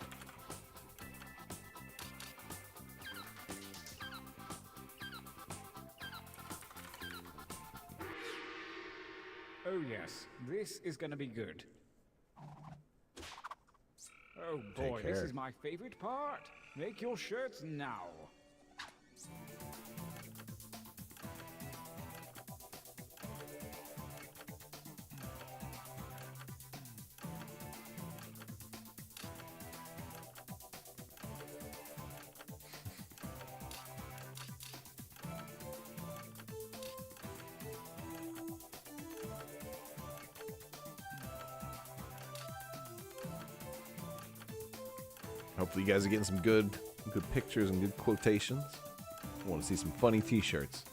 Oh yes, this is gonna be good. Oh boy, this is my favorite part. Make your shirts now. Hopefully you guys are getting some good pictures and good quotations. I want to see some funny t-shirts.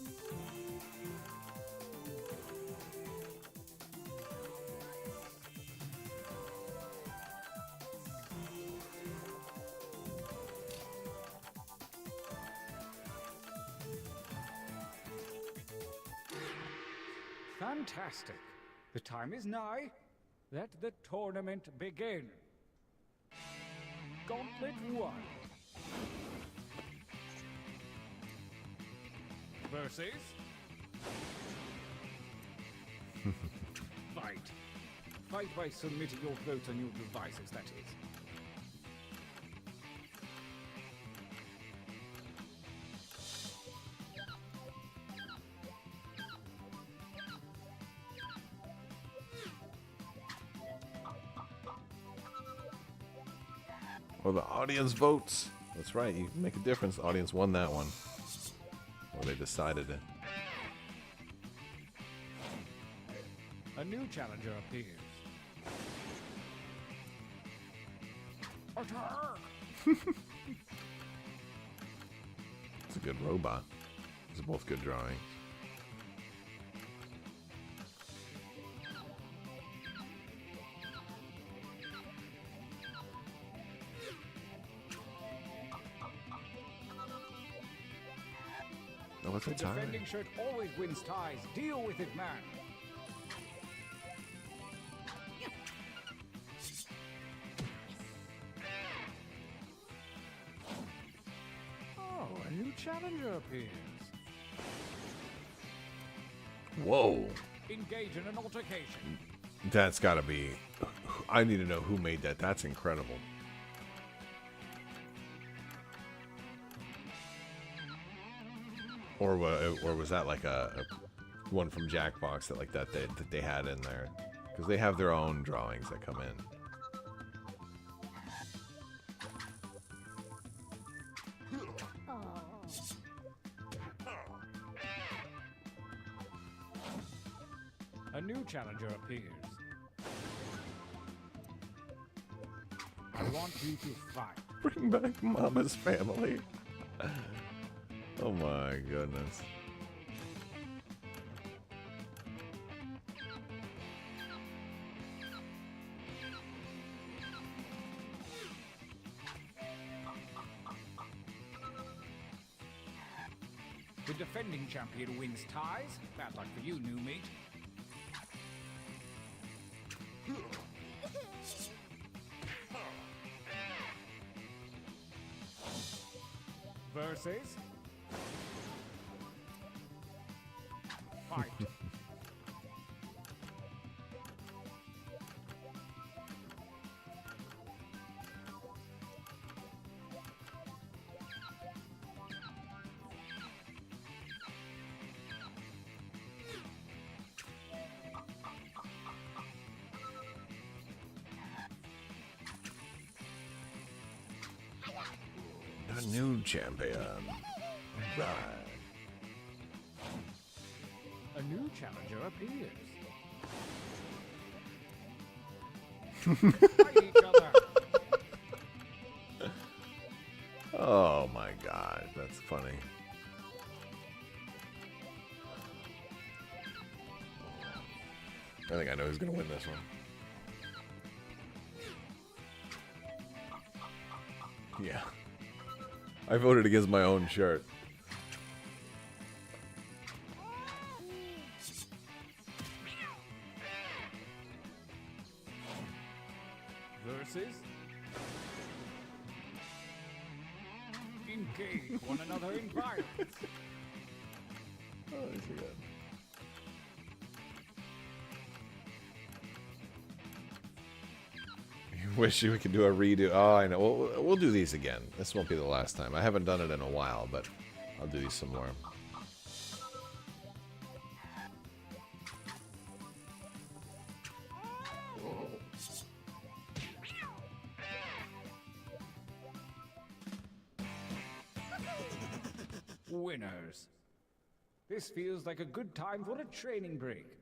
Fantastic. The time is nigh. Let the tournament begin. Gauntlet 1 versus fight. Fight by submitting your votes on your devices, that is. Well, the audience votes. That's right. You can make a difference. The audience won that one. Well, they decided it. A new challenger appears. Attack! It's a good robot. These are both good drawings. Oh, what's The the time? defending shirt always wins ties. Deal with it, man. Oh, a new challenger appears. Whoa. Engage in an altercation. That's got to be... I need to know who made that. That's incredible. Or was that like a one from Jackbox that they had in there? Because they have their own drawings that come in. A new challenger appears. want you to fight. Bring back Mama's family. Oh my goodness. The defending champion wins ties. Bad luck for you, new mate. Versus... fight. The new champion. Right. A new challenger appears. Fight each other. Oh my god, that's funny. I think I know who's gonna win this one. Yeah. I voted against my own shirt. Versus... engage one another in violence. Oh, this is good. Wish we could do a redo. Oh, I know. We'll do these again. This won't be the last time. I haven't done it in a while, but I'll do these some more. Winners. This feels like a good time for a training break.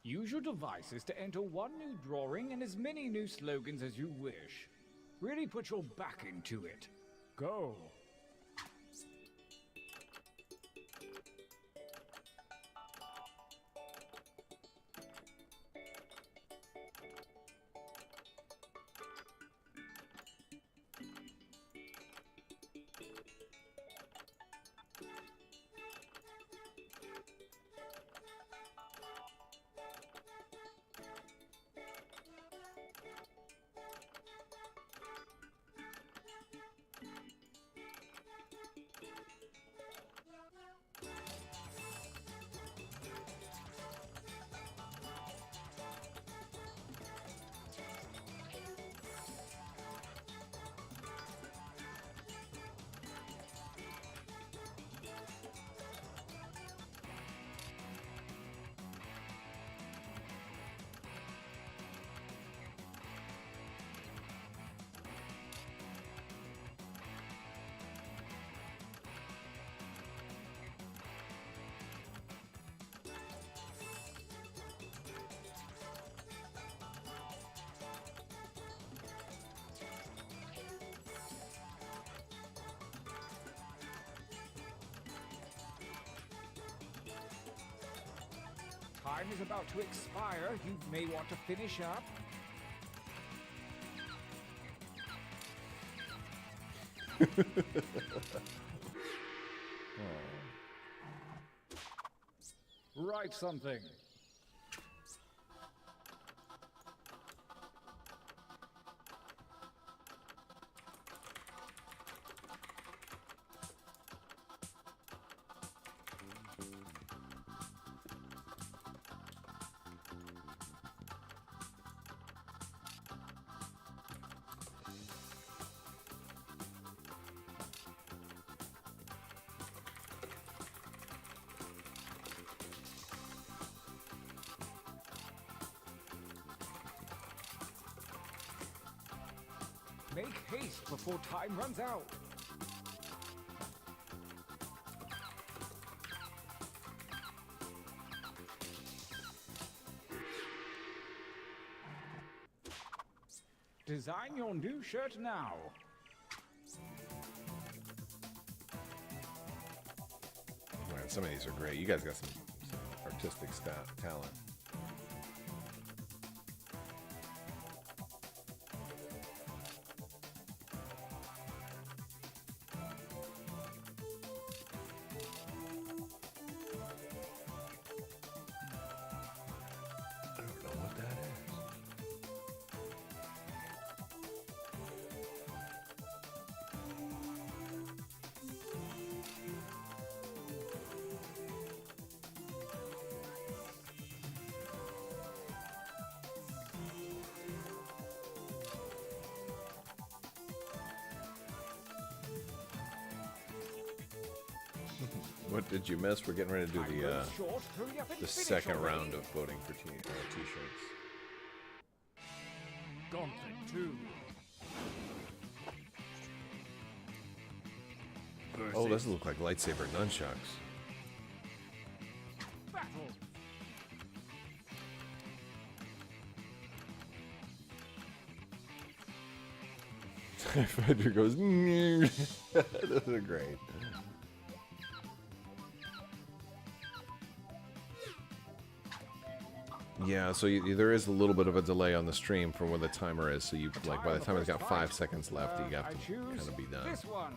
Use your devices to enter one new drawing and as many new slogans as you wish. Really put your back into it. Go. Time is about to expire. You may want to finish up. Write something. Make haste before time runs out. Design your new shirt now. Man, some of these are great. You guys got some artistic talent. I don't know what that is. What did you miss? We're getting ready to do the second round of voting for t-shirts. Gauntlet 2. Oh, those look like lightsaber nunchucks. Battle. Frederick goes, those are great. Yeah, so there is a little bit of a delay on the stream from where the timer is. So you like by the time it's got 5 seconds left, you have to kind of be done. This one.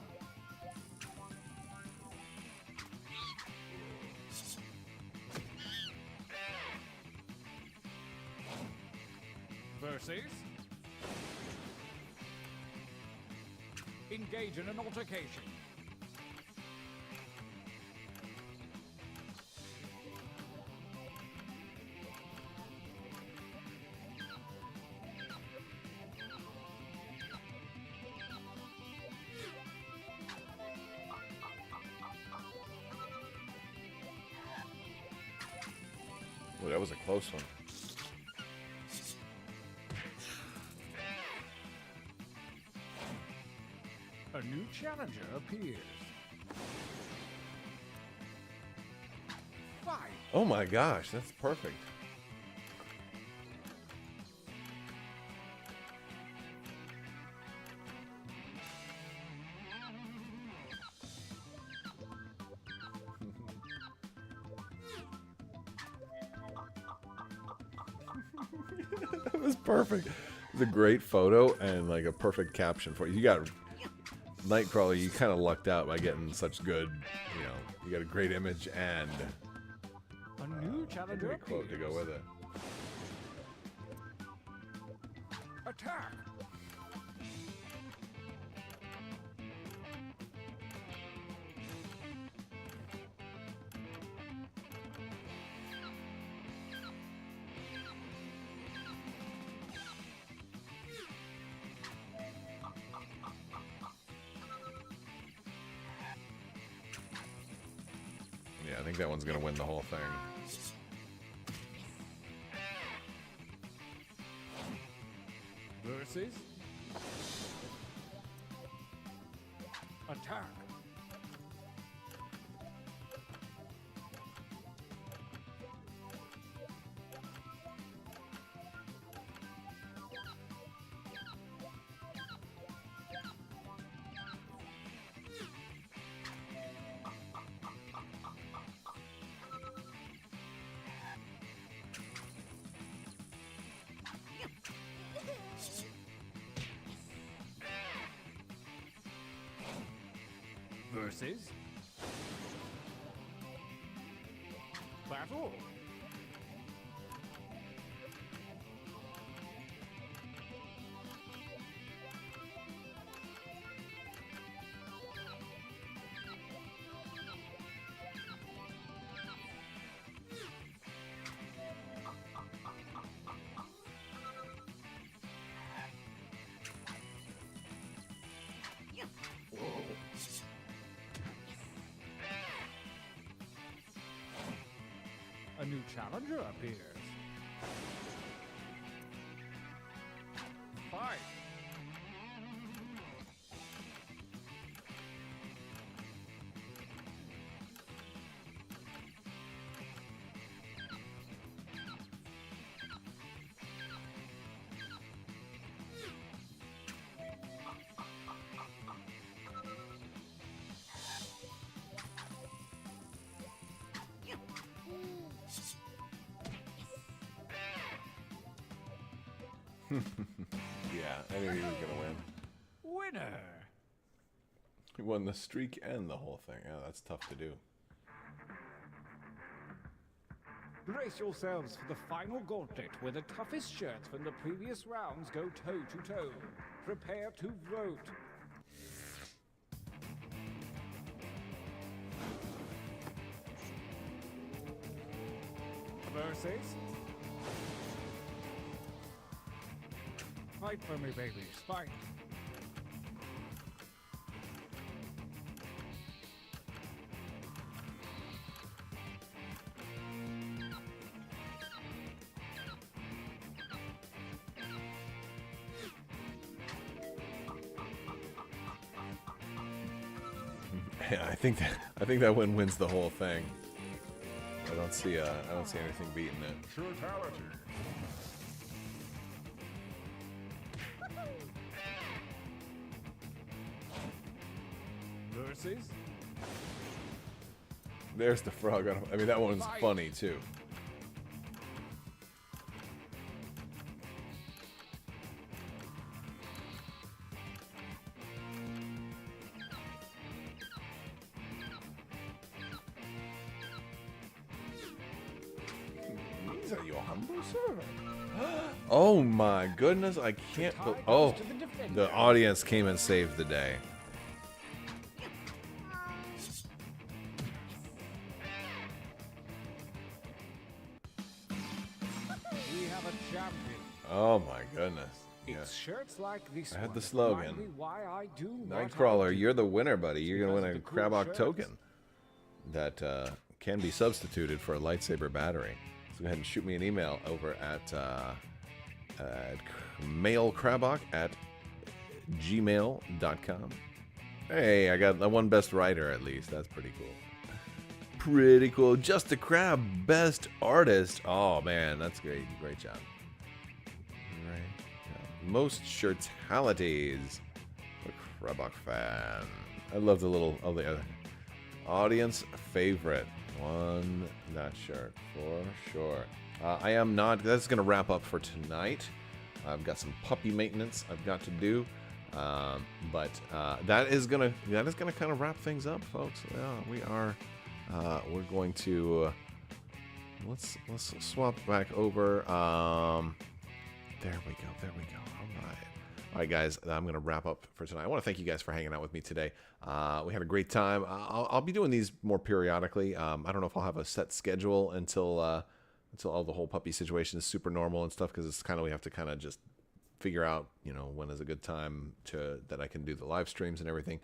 Versus. Engage in an altercation. Well, that was a close one. A new challenger appears. Fight. Oh my gosh, that's perfect. That was perfect. It was a great photo and like a perfect caption for it. You got Nightcrawler, you kind of lucked out by getting such good, you know, you got a great image and a new challenger great quote to go with it. Attack. Yeah, I think that one's gonna win the whole thing. Versus. Attack. Versus. Battle. A new challenger appears. Fight. Yeah, I knew he was gonna win. Winner! He won the streak and the whole thing. Yeah, that's tough to do. Brace yourselves for the final gauntlet where the toughest shirts from the previous rounds go toe to toe. Prepare to vote. Versus. Fight for me, babies. Fight. Yeah, I think that win wins the whole thing. I don't see anything beating it. Totality. Versus. There's the frog. I mean, that one's funny too. These are your humble servant. Oh my goodness! I can't. Oh, the audience came and saved the day. We have a champion. Oh my goodness! Yeah. It's shirts like this I had one the that slogan. remind me why I do what I Nightcrawler, do. you're the winner, buddy. You're gonna Because win of a the cool Crabbok shirts. token that can be substituted for a lightsaber battery. So go ahead and shoot me an email over at mailcrabbok@gmail.com. Hey, I one best writer at least. That's pretty cool. Pretty cool. Just a Crab, best artist. Oh man, that's great. Great job. Right. Most shirtalities. A Crabbok fan. I love the little the other audience favorite. One that shirt for sure. I am not. That's gonna wrap up for tonight. I've got some puppy maintenance I've got to do, but that is gonna kind of wrap things up, folks. Yeah, we are. We're going to let's swap back over. There we go. There we go. All right, guys. I'm going to wrap up for tonight. I want to thank you guys for hanging out with me today. We had a great time. I'll be doing these more periodically. I don't know if I'll have a set schedule until all the whole puppy situation is super normal and stuff, because it's kind of, we have to kind of just figure out, when is a good time that I can do the live streams and everything.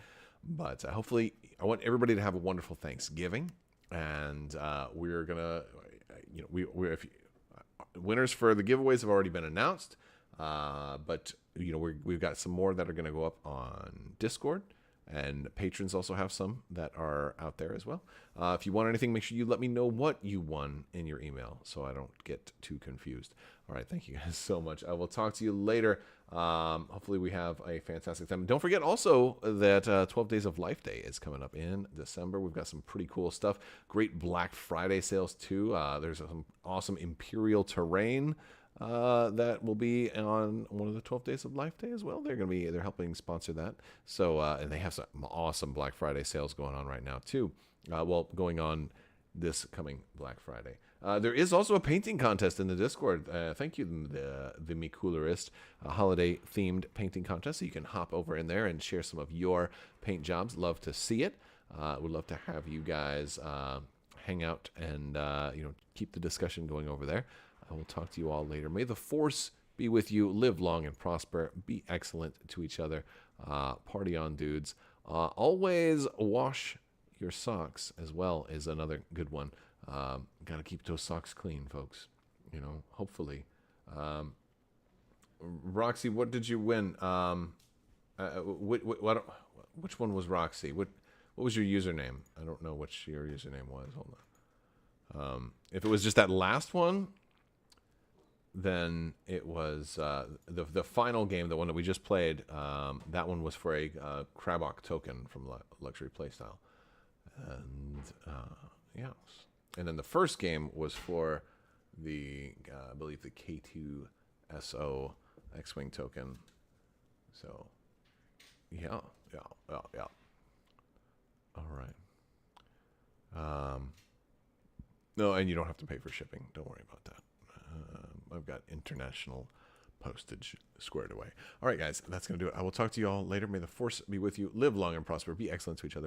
But hopefully, I want everybody to have a wonderful Thanksgiving, and we're gonna, winners for the giveaways have already been announced, but we've got some more that are going to go up on Discord, and patrons also have some that are out there as well. If you want anything, make sure you let me know what you won in your email so I don't get too confused. All right, thank you guys so much. I will talk to you later. Hopefully we have a fantastic time. Don't forget also that 12 Days of Life Day is coming up in December. We've got some pretty cool stuff. Great Black Friday sales too. There's some awesome Imperial terrain that will be on one of the 12 Days of Life Day as well. They're helping sponsor that. So and they have some awesome Black Friday sales going on right now too. Going on this coming Black Friday. There is also a painting contest in the Discord. Thank you, the Mikularist, holiday themed painting contest. So you can hop over in there and share some of your paint jobs. Love to see it. Would love to have you guys hang out and keep the discussion going over there. I will talk to you all later. May the Force be with you. Live long and prosper. Be excellent to each other. Party on, dudes. Always wash your socks as well is another good one. Got to keep those socks clean, folks. Hopefully. Roxy, what did you win? Which one was Roxy? What was your username? I don't know what your username was. Hold on. If it was just that last one, then it was the final game, the one that we just played. That one was for a Crabbok token from Luxury Playstyle, and yes. And then the first game was for the I believe the K2SO X-Wing token. So, yeah. All right. No, and you don't have to pay for shipping. Don't worry about that. I've got international postage squared away. All right, guys, that's going to do it. I will talk to you all later. May the Force be with you. Live long and prosper. Be excellent to each other.